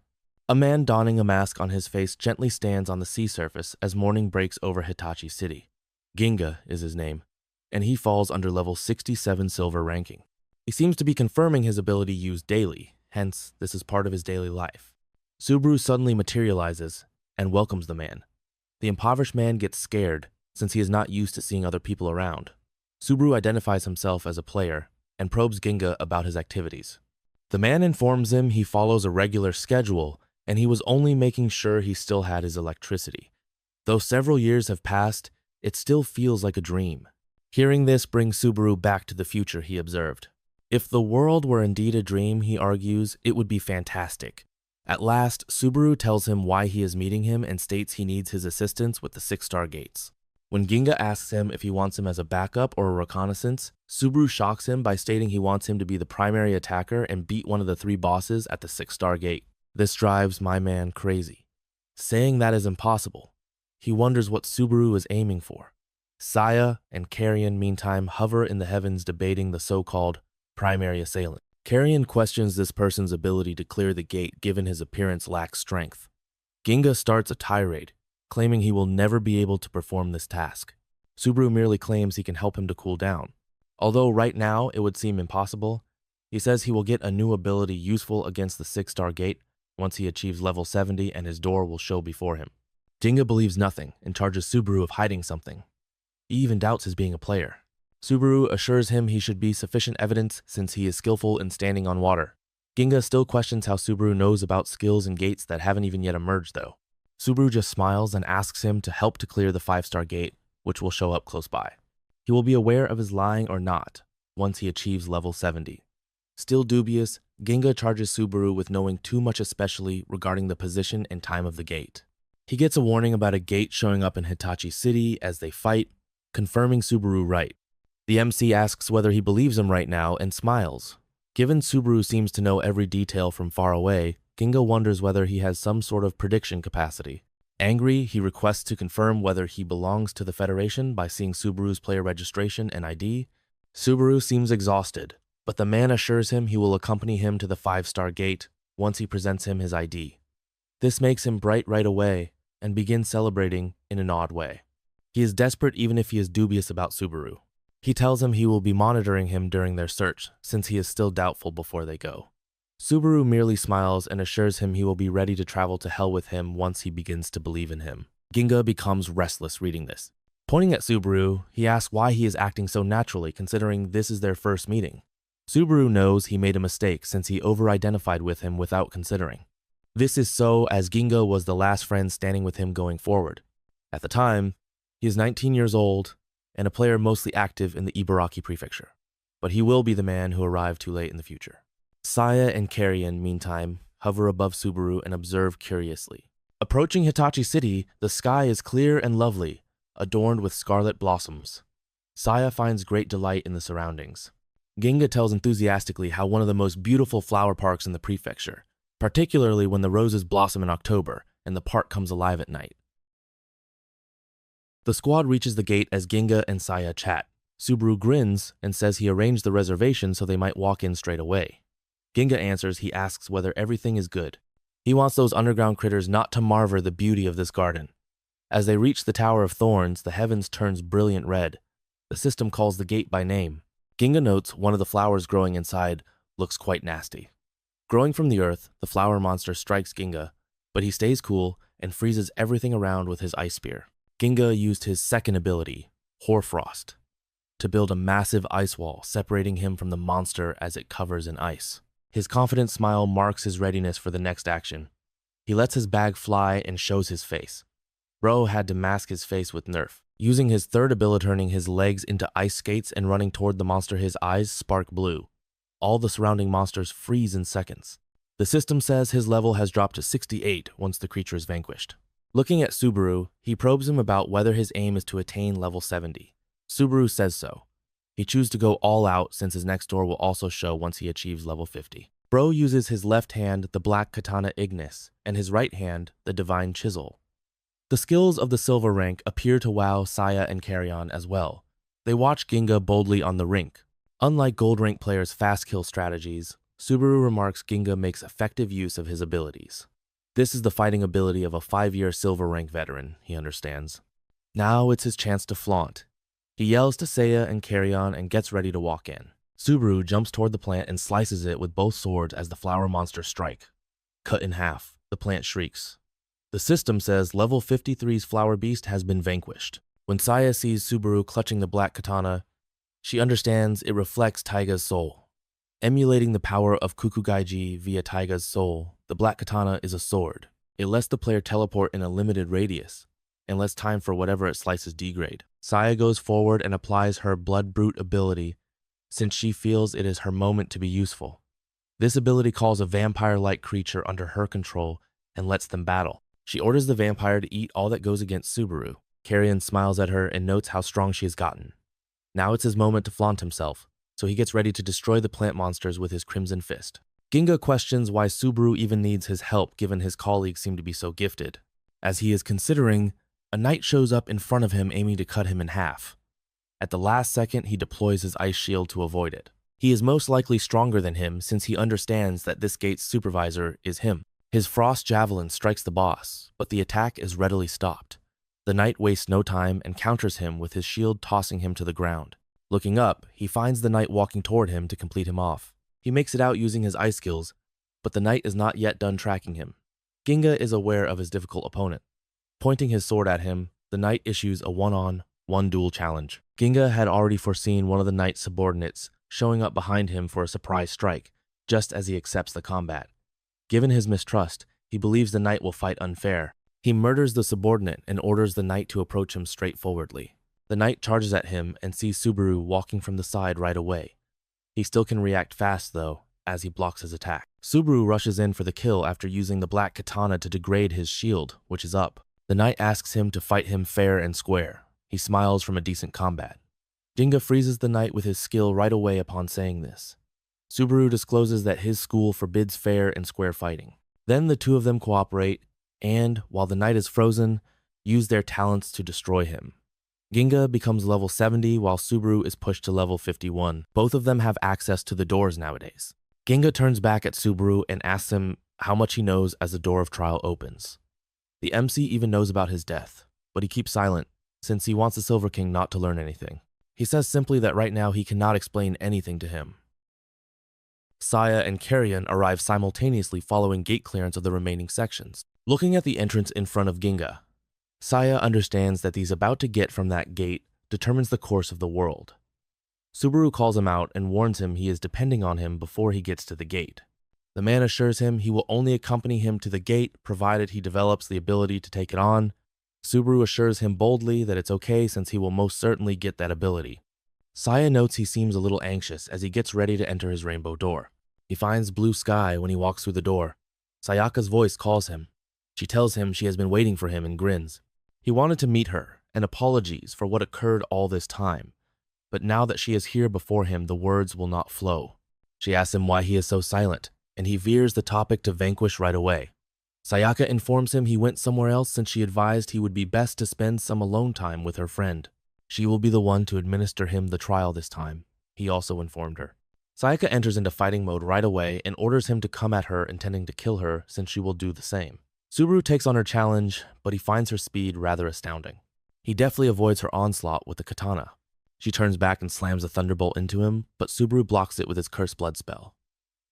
A man donning a mask on his face gently stands on the sea surface as morning breaks over Hitachi City. Ginga is his name, and he falls under level 67 silver ranking. He seems to be confirming his ability used daily, hence this is part of his daily life. Subaru suddenly materializes and welcomes the man. The impoverished man gets scared since he is not used to seeing other people around. Subaru identifies himself as a player and probes Ginga about his activities. The man informs him he follows a regular schedule and he was only making sure he still had his electricity. Though several years have passed, it still feels like a dream. Hearing this brings Subaru back to the future, he observed. If the world were indeed a dream, he argues, it would be fantastic. At last, Subaru tells him why he is meeting him and states he needs his assistance with the 6-star gates. When Ginga asks him if he wants him as a backup or a reconnaissance, Subaru shocks him by stating he wants him to be the primary attacker and beat one of the 3 bosses at the 6-star gate. This drives my man crazy. Saying that is impossible. He wonders what Subaru is aiming for. Saya and Carrion, meantime, hover in the heavens debating the so-called primary assailant. Carrion questions this person's ability to clear the gate given his appearance lacks strength. Ginga starts a tirade, claiming he will never be able to perform this task. Subaru merely claims he can help him to cool down. Although right now it would seem impossible, he says he will get a new ability useful against the 6-star gate once he achieves level 70 and his door will show before him. Ginga believes nothing and charges Subaru of hiding something. He even doubts his being a player. Subaru assures him he should be sufficient evidence since he is skillful in standing on water. Ginga still questions how Subaru knows about skills and gates that haven't even yet emerged though. Subaru just smiles and asks him to help to clear the 5-star gate, which will show up close by. He will be aware of his lying or not once he achieves level 70. Still dubious, Ginga charges Subaru with knowing too much especially regarding the position and time of the gate. He gets a warning about a gate showing up in Hitachi City as they fight, confirming Subaru right. The MC asks whether he believes him right now and smiles. Given Subaru seems to know every detail from far away, Ginga wonders whether he has some sort of prediction capacity. Angry, he requests to confirm whether he belongs to the Federation by seeing Subaru's player registration and ID. Subaru seems exhausted, but the man assures him he will accompany him to the 5-star gate once he presents him his ID. This makes him bright right away and begins celebrating in an odd way. He is desperate even if he is dubious about Subaru. He tells him he will be monitoring him during their search, since he is still doubtful before they go. Subaru merely smiles and assures him he will be ready to travel to hell with him once he begins to believe in him. Ginga becomes restless reading this. Pointing at Subaru, he asks why he is acting so naturally considering this is their first meeting. Subaru knows he made a mistake since he over-identified with him without considering. This is so as Ginga was the last friend standing with him going forward. At the time, he is 19 years old and a player mostly active in the Ibaraki prefecture, but he will be the man who arrived too late in the future. Saya and Carrion, meantime, hover above Subaru and observe curiously. Approaching Hitachi City, the sky is clear and lovely, adorned with scarlet blossoms. Saya finds great delight in the surroundings. Ginga tells enthusiastically how one of the most beautiful flower parks in the prefecture, particularly when the roses blossom in October and the park comes alive at night. The squad reaches the gate as Ginga and Saya chat. Subaru grins and says he arranged the reservation so they might walk in straight away. Ginga answers he asks whether everything is good. He wants those underground critters not to marvel the beauty of this garden. As they reach the Tower of Thorns, the heavens turns brilliant red. The system calls the gate by name. Ginga notes one of the flowers growing inside looks quite nasty. Growing from the earth, the flower monster strikes Ginga, but he stays cool and freezes everything around with his ice spear. Ginga used his second ability, Hoarfrost, to build a massive ice wall separating him from the monster as it covers in ice. His confident smile marks his readiness for the next action. He lets his bag fly and shows his face. Bro had to mask his face with Nerf. Using his third ability, turning his legs into ice skates and running toward the monster, his eyes spark blue. All the surrounding monsters freeze in seconds. The system says his level has dropped to 68 once the creature is vanquished. Looking at Subaru, he probes him about whether his aim is to attain level 70. Subaru says so. He chooses to go all out since his next door will also show once he achieves level 50. Bro uses his left hand, the black katana Ignis, and his right hand, the divine chisel. The skills of the silver rank appear to wow Saya and Carrion as well. They watch Ginga boldly on the rink. Unlike gold rank players' fast kill strategies, Subaru remarks Ginga makes effective use of his abilities. This is the fighting ability of a 5-year silver rank veteran, he understands. Now it's his chance to flaunt. He yells to Saya and Carrion and gets ready to walk in. Subaru jumps toward the plant and slices it with both swords as the flower monsters strike. Cut in half, the plant shrieks. The system says level 53's flower beast has been vanquished. When Saya sees Subaru clutching the black katana, she understands it reflects Taiga's soul. Emulating the power of Kukugaiji via Taiga's soul, the black katana is a sword. It lets the player teleport in a limited radius, and lets time for whatever it slices degrade. Saya goes forward and applies her Blood Brute ability, since she feels it is her moment to be useful. This ability calls a vampire-like creature under her control and lets them battle. She orders the vampire to eat all that goes against Subaru. Carrion smiles at her and notes how strong she has gotten. Now it's his moment to flaunt himself, so he gets ready to destroy the plant monsters with his Crimson Fist. Ginga questions why Subaru even needs his help given his colleagues seem to be so gifted. As he is considering, a knight shows up in front of him aiming to cut him in half. At the last second, he deploys his ice shield to avoid it. He is most likely stronger than him since he understands that this gate's supervisor is him. His frost javelin strikes the boss, but the attack is readily stopped. The knight wastes no time and counters him with his shield tossing him to the ground. Looking up, he finds the knight walking toward him to complete him off. He makes it out using his ice skills, but the knight is not yet done tracking him. Ginga is aware of his difficult opponent. Pointing his sword at him, the knight issues a one-on-one duel challenge. Ginga had already foreseen one of the knight's subordinates showing up behind him for a surprise strike, just as he accepts the combat. Given his mistrust, he believes the knight will fight unfair. He murders the subordinate and orders the knight to approach him straightforwardly. The knight charges at him and sees Subaru walking from the side right away. He still can react fast though, as he blocks his attack. Subaru rushes in for the kill after using the black katana to degrade his shield, which is up. The knight asks him to fight him fair and square. He smiles from a decent combat. Ginga freezes the knight with his skill right away upon saying this. Subaru discloses that his school forbids fair and square fighting. Then the two of them cooperate and, while the knight is frozen, use their talents to destroy him. Ginga becomes level 70 while Subaru is pushed to level 51. Both of them have access to the doors nowadays. Ginga turns back at Subaru and asks him how much he knows as the door of trial opens. The MC even knows about his death, but he keeps silent since he wants the Silver King not to learn anything. He says simply that right now he cannot explain anything to him. Saya and Carrion arrive simultaneously following gate clearance of the remaining sections. Looking at the entrance in front of Ginga, Saya understands that he's about to get from that gate determines the course of the world. Subaru calls him out and warns him he is depending on him before he gets to the gate. The man assures him he will only accompany him to the gate provided he develops the ability to take it on. Subaru assures him boldly that it's okay since he will most certainly get that ability. Saya notes he seems a little anxious as he gets ready to enter his rainbow door. He finds blue sky when he walks through the door. Sayaka's voice calls him. She tells him she has been waiting for him and grins. He wanted to meet her and apologies for what occurred all this time, but now that she is here before him, the words will not flow. She asks him why he is so silent, and he veers the topic to Vanquish right away. Sayaka informs him he went somewhere else since she advised he would be best to spend some alone time with her friend. She will be the one to administer him the trial this time, he also informed her. Sayaka enters into fighting mode right away and orders him to come at her, intending to kill her since she will do the same. Subaru takes on her challenge, but he finds her speed rather astounding. He deftly avoids her onslaught with the katana. She turns back and slams a thunderbolt into him, but Subaru blocks it with his Curse Blood spell.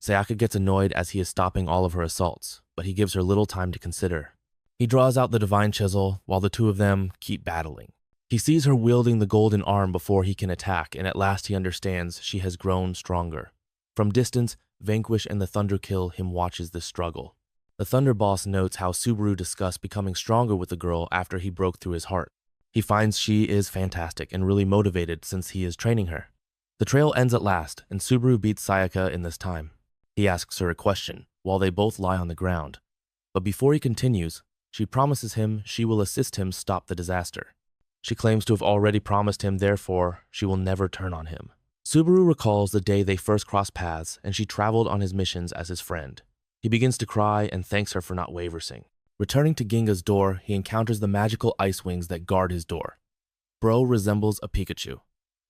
Sayaka gets annoyed as he is stopping all of her assaults, but he gives her little time to consider. He draws out the Divine Chisel while the two of them keep battling. He sees her wielding the golden arm before he can attack, and at last he understands she has grown stronger. From distance, Vanquish and the Thunderkill him watches this struggle. The Thunder Boss notes how Subaru discussed becoming stronger with the girl after he broke through his heart. He finds she is fantastic and really motivated since he is training her. The trail ends at last, and Subaru beats Sayaka in this time. He asks her a question, while they both lie on the ground. But before he continues, she promises him she will assist him stop the disaster. She claims to have already promised him, therefore, she will never turn on him. Subaru recalls the day they first crossed paths, and she traveled on his missions as his friend. He begins to cry and thanks her for not wavering. Returning to Ginga's door, he encounters the magical ice wings that guard his door. Bro resembles a Pikachu.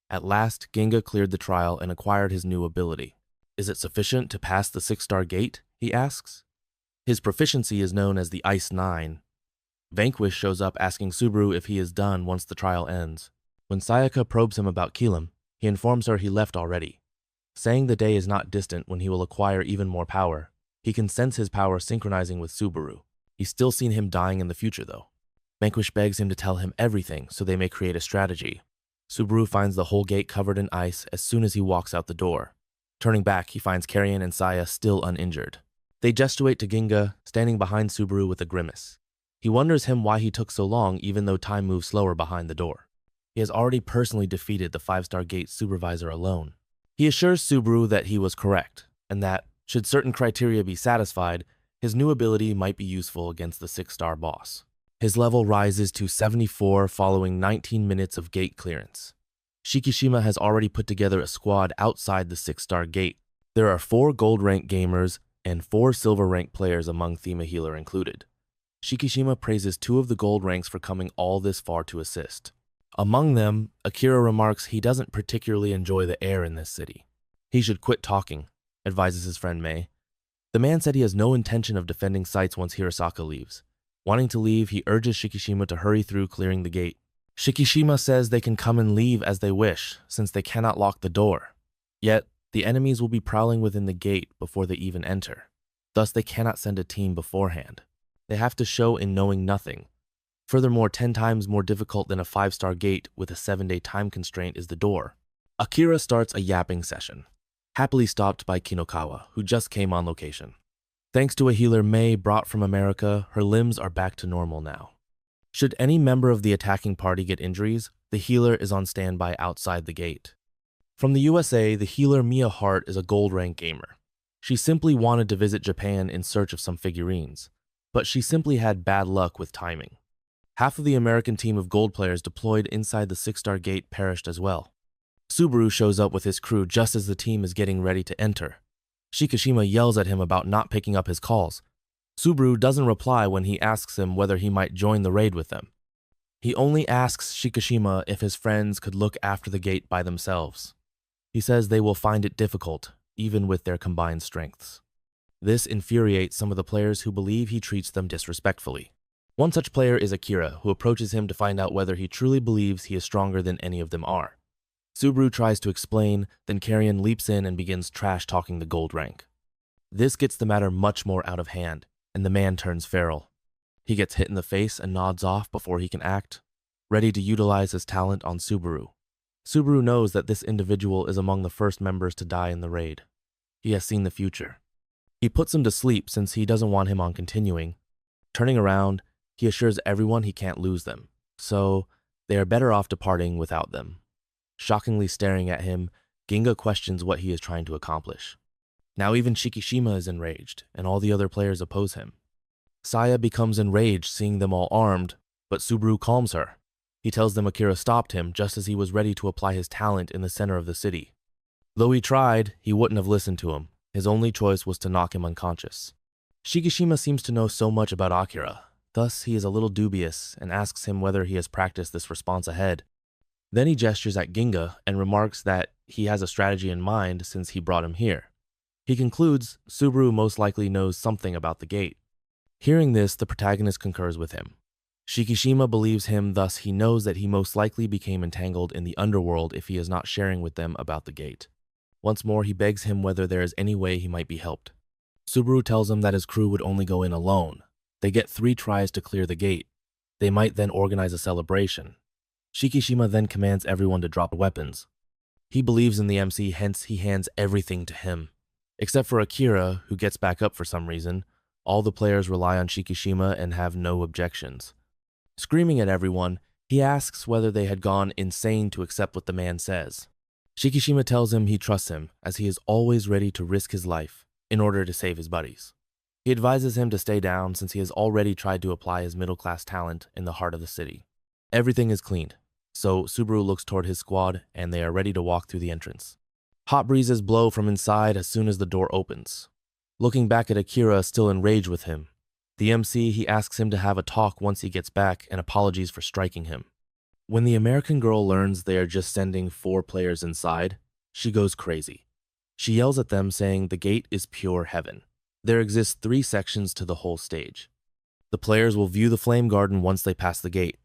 At last, Ginga cleared the trial and acquired his new ability. Is it sufficient to pass the 6-star gate? He asks. His proficiency is known as the Ice 9. Vanquish shows up asking Subaru if he is done once the trial ends. When Sayaka probes him about Keelam, he informs her he left already. Saying the day is not distant when he will acquire even more power, he can sense his power synchronizing with Subaru. He's still seen him dying in the future though. Vanquish begs him to tell him everything so they may create a strategy. Subaru finds the whole gate covered in ice as soon as he walks out the door. Turning back, he finds Carrion and Saya still uninjured. They gestuate to Ginga, standing behind Subaru with a grimace. He wonders him why he took so long even though time moves slower behind the door. He has already personally defeated the 5-star gate supervisor alone. He assures Subaru that he was correct, and that, should certain criteria be satisfied, his new ability might be useful against the 6-star boss. His level rises to 74 following 19 minutes of gate clearance. Shikishima has already put together a squad outside the 6-star gate. There are 4 gold rank gamers and 4 silver rank players among Thema Healer included. Shikishima praises 2 of the gold ranks for coming all this far to assist. Among them, Akira remarks he doesn't particularly enjoy the air in this city. He should quit talking, advises his friend Mei. The man said he has no intention of defending sites once Hirasaka leaves. Wanting to leave, he urges Shikishima to hurry through clearing the gate. Shikishima says they can come and leave as they wish, since they cannot lock the door. Yet, the enemies will be prowling within the gate before they even enter. Thus, they cannot send a team beforehand. They have to show in knowing nothing. Furthermore, 10 times more difficult than a 5-star gate with a 7-day time constraint is the door. Akira starts a yapping session, happily stopped by Kinokawa, who just came on location. Thanks to a healer Mei brought from America, her limbs are back to normal now. Should any member of the attacking party get injuries, the healer is on standby outside the gate. From the USA, the healer Mia Hart is a gold rank gamer. She simply wanted to visit Japan in search of some figurines, but she simply had bad luck with timing. Half of the American team of gold players deployed inside the 6-star gate perished as well. Subaru shows up with his crew just as the team is getting ready to enter. Shikishima yells at him about not picking up his calls. Subaru doesn't reply when he asks him whether he might join the raid with them. He only asks Shikishima if his friends could look after the gate by themselves. He says they will find it difficult, even with their combined strengths. This infuriates some of the players who believe he treats them disrespectfully. One such player is Akira, who approaches him to find out whether he truly believes he is stronger than any of them are. Subaru tries to explain, then Carrion leaps in and begins trash-talking the gold rank. This gets the matter much more out of hand, and the man turns feral. He gets hit in the face and nods off before he can act, ready to utilize his talent on Subaru. Subaru knows that this individual is among the first members to die in the raid. He has seen the future. He puts him to sleep since he doesn't want him on continuing. Turning around, he assures everyone he can't lose them, so they are better off departing without them. Shockingly staring at him, Ginga questions what he is trying to accomplish. Now even Shikishima is enraged, and all the other players oppose him. Saya becomes enraged seeing them all armed, but Subaru calms her. He tells them Akira stopped him just as he was ready to apply his talent in the center of the city. Though he tried, he wouldn't have listened to him. His only choice was to knock him unconscious. Shikishima seems to know so much about Akira, thus he is a little dubious and asks him whether he has practiced this response ahead. Then he gestures at Ginga and remarks that he has a strategy in mind since he brought him here. He concludes Subaru most likely knows something about the gate. Hearing this, the protagonist concurs with him. Shikishima believes him, thus he knows that he most likely became entangled in the underworld if he is not sharing with them about the gate. Once more, he begs him whether there is any way he might be helped. Subaru tells him that his crew would only go in alone. They get 3 tries to clear the gate. They might then organize a celebration. Shikishima then commands everyone to drop weapons. He believes in the MC, hence he hands everything to him. Except for Akira, who gets back up for some reason, all the players rely on Shikishima and have no objections. Screaming at everyone, he asks whether they had gone insane to accept what the man says. Shikishima tells him he trusts him, as he is always ready to risk his life in order to save his buddies. He advises him to stay down since he has already tried to apply his middle-class talent in the heart of the city. Everything is cleaned, so Subaru looks toward his squad and they are ready to walk through the entrance. Hot breezes blow from inside as soon as the door opens. Looking back at Akira, still enraged with him, the MC, he asks him to have a talk once he gets back and apologies for striking him. When the American girl learns they are just sending 4 players inside, she goes crazy. She yells at them saying the gate is pure heaven. There exist 3 sections to the whole stage. The players will view the flame garden once they pass the gate.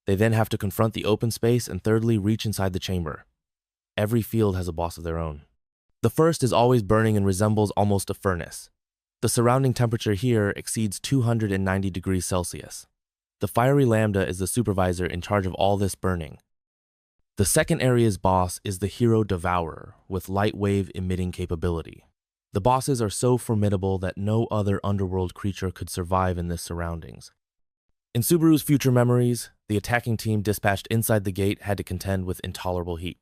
They then have to confront the open space and thirdly reach inside the chamber. Every field has a boss of their own. The first is always burning and resembles almost a furnace. The surrounding temperature here exceeds 290 degrees Celsius. The fiery lambda is the supervisor in charge of all this burning. The second area's boss is the hero devourer with light wave emitting capability. The bosses are so formidable that no other underworld creature could survive in this surroundings. In Subaru's future memories, the attacking team dispatched inside the gate had to contend with intolerable heat.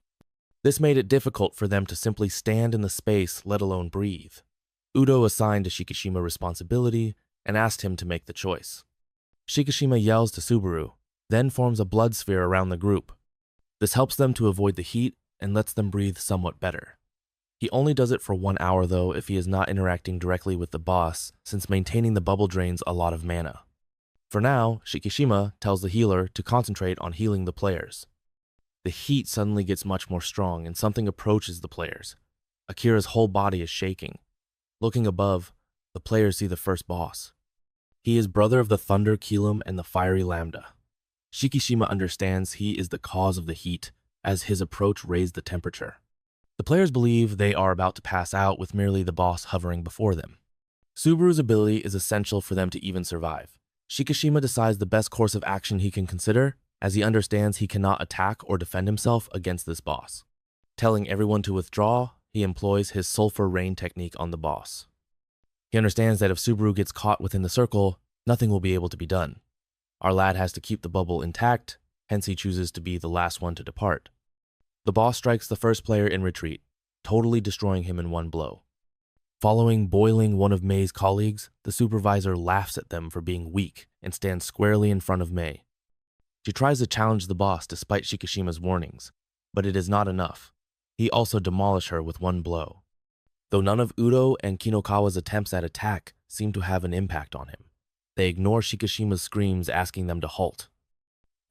This made it difficult for them to simply stand in the space, let alone breathe. Udo assigned to Shikishima responsibility and asked him to make the choice. Shikishima yells to Subaru, then forms a blood sphere around the group. This helps them to avoid the heat and lets them breathe somewhat better. He only does it for 1 hour though if he is not interacting directly with the boss, since maintaining the bubble drains a lot of mana. For now, Shikishima tells the healer to concentrate on healing the players. The heat suddenly gets much more strong and something approaches the players. Akira's whole body is shaking. Looking above, the players see the first boss. He is brother of the Thunder Kilum and the Fiery Lambda. Shikishima understands he is the cause of the heat, as his approach raised the temperature. The players believe they are about to pass out with merely the boss hovering before them. Subaru's ability is essential for them to even survive. Shikishima decides the best course of action he can consider, as he understands he cannot attack or defend himself against this boss. Telling everyone to withdraw, he employs his sulfur rain technique on the boss. He understands that if Subaru gets caught within the circle, nothing will be able to be done. Our lad has to keep the bubble intact, hence he chooses to be the last one to depart. The boss strikes the first player in retreat, totally destroying him in one blow. Following boiling one of Mei's colleagues, the supervisor laughs at them for being weak and stands squarely in front of Mei. She tries to challenge the boss despite Shikishima's warnings, but it is not enough. He also demolishes her with one blow. Though none of Udo and Kinokawa's attempts at attack seem to have an impact on him, they ignore Shikishima's screams asking them to halt.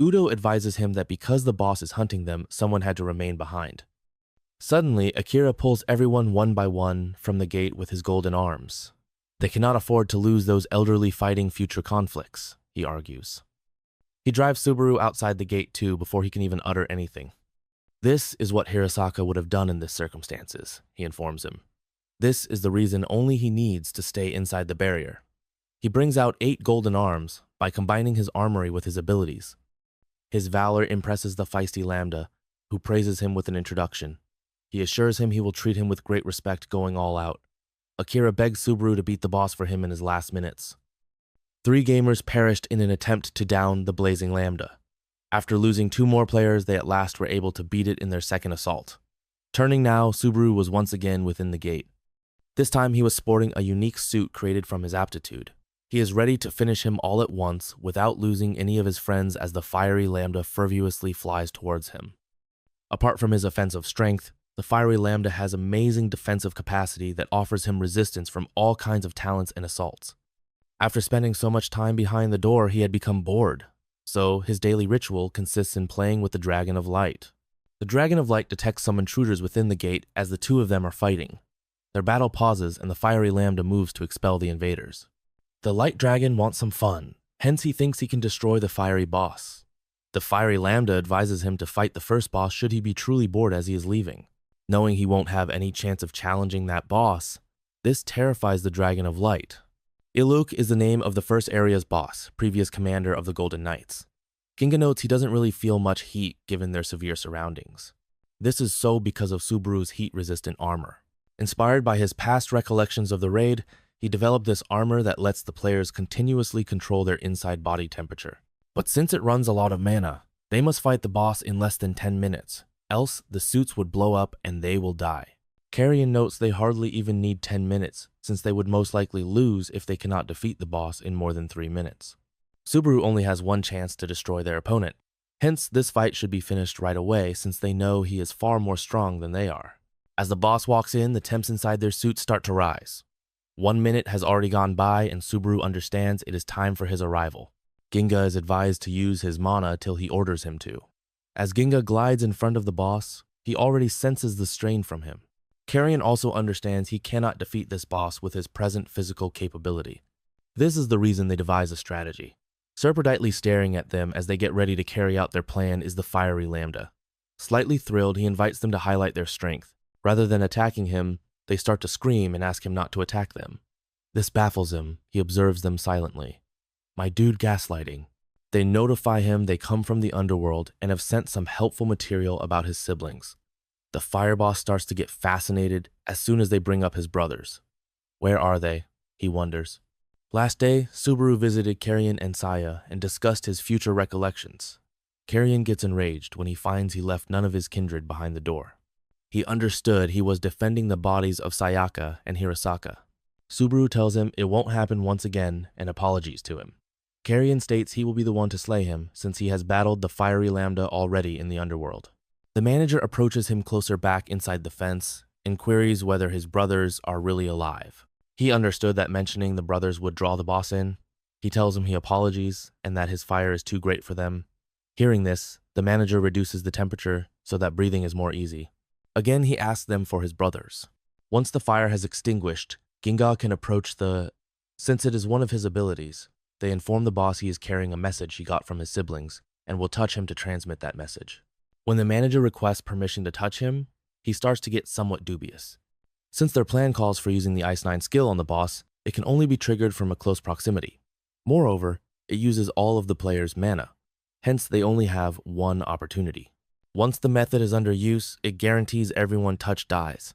Udo advises him that because the boss is hunting them, someone had to remain behind. Suddenly, Akira pulls everyone one by one from the gate with his golden arms. They cannot afford to lose those elderly fighting future conflicts, he argues. He drives Subaru outside the gate too before he can even utter anything. This is what Hirasaka would have done in this circumstances, he informs him. This is the reason only he needs to stay inside the barrier. He brings out 8 golden arms by combining his armory with his abilities. His valor impresses the feisty Lambda, who praises him with an introduction. He assures him he will treat him with great respect going all out. Akira begs Subaru to beat the boss for him in his last minutes. 3 gamers perished in an attempt to down the blazing Lambda. After losing 2 more players, they at last were able to beat it in their second assault. Turning now, Subaru was once again within the gate. This time he was sporting a unique suit created from his aptitude. He is ready to finish him all at once without losing any of his friends as the fiery lambda furiously flies towards him. Apart from his offensive strength, the fiery lambda has amazing defensive capacity that offers him resistance from all kinds of talents and assaults. After spending so much time behind the door, he had become bored, so his daily ritual consists in playing with the Dragon of Light. The Dragon of Light detects some intruders within the gate as the two of them are fighting. Their battle pauses and the fiery lambda moves to expel the invaders. The light dragon wants some fun, hence he thinks he can destroy the fiery boss. The fiery lambda advises him to fight the first boss should he be truly bored as he is leaving. Knowing he won't have any chance of challenging that boss, this terrifies the Dragon of Light. Iluk is the name of the first area's boss, previous commander of the Golden Knights. Ginga notes he doesn't really feel much heat given their severe surroundings. This is so because of Subaru's heat-resistant armor. Inspired by his past recollections of the raid, he developed this armor that lets the players continuously control their inside body temperature. But since it runs a lot of mana, they must fight the boss in less than 10 minutes, else the suits would blow up and they will die. Carrion notes they hardly even need 10 minutes, since they would most likely lose if they cannot defeat the boss in more than 3 minutes. Subaru only has one chance to destroy their opponent. Hence, this fight should be finished right away since they know he is far more strong than they are. As the boss walks in, the temps inside their suits start to rise. 1 minute has already gone by and Subaru understands it is time for his arrival. Ginga is advised to use his mana till he orders him to. As Ginga glides in front of the boss, he already senses the strain from him. Carrion also understands he cannot defeat this boss with his present physical capability. This is the reason they devise a strategy. Serperditely staring at them as they get ready to carry out their plan is the fiery lambda. Slightly thrilled, he invites them to highlight their strength. Rather than attacking him, they start to scream and ask him not to attack them. This baffles him. He observes them silently. My dude gaslighting. They notify him they come from the underworld and have sent some helpful material about his siblings. The fire boss starts to get fascinated as soon as they bring up his brothers. Where are they? He wonders. Last day, Subaru visited Carrion and Saya and discussed his future recollections. Carrion gets enraged when he finds he left none of his kindred behind the door. He understood he was defending the bodies of Sayaka and Hirasaka. Subaru tells him it won't happen once again and apologies to him. Carrion states he will be the one to slay him since he has battled the fiery lambda already in the underworld. The manager approaches him closer back inside the fence and queries whether his brothers are really alive. He understood that mentioning the brothers would draw the boss in. He tells him he apologies and that his fire is too great for them. Hearing this, the manager reduces the temperature so that breathing is more easy. Again, he asks them for his brothers. Once the fire has extinguished, Ginga can approach Since it is one of his abilities, they inform the boss he is carrying a message he got from his siblings and will touch him to transmit that message. When the manager requests permission to touch him, he starts to get somewhat dubious. Since their plan calls for using the Ice 9 skill on the boss, it can only be triggered from a close proximity. Moreover, it uses all of the player's mana. Hence, they only have one opportunity. Once the method is under use, it guarantees everyone touched dies.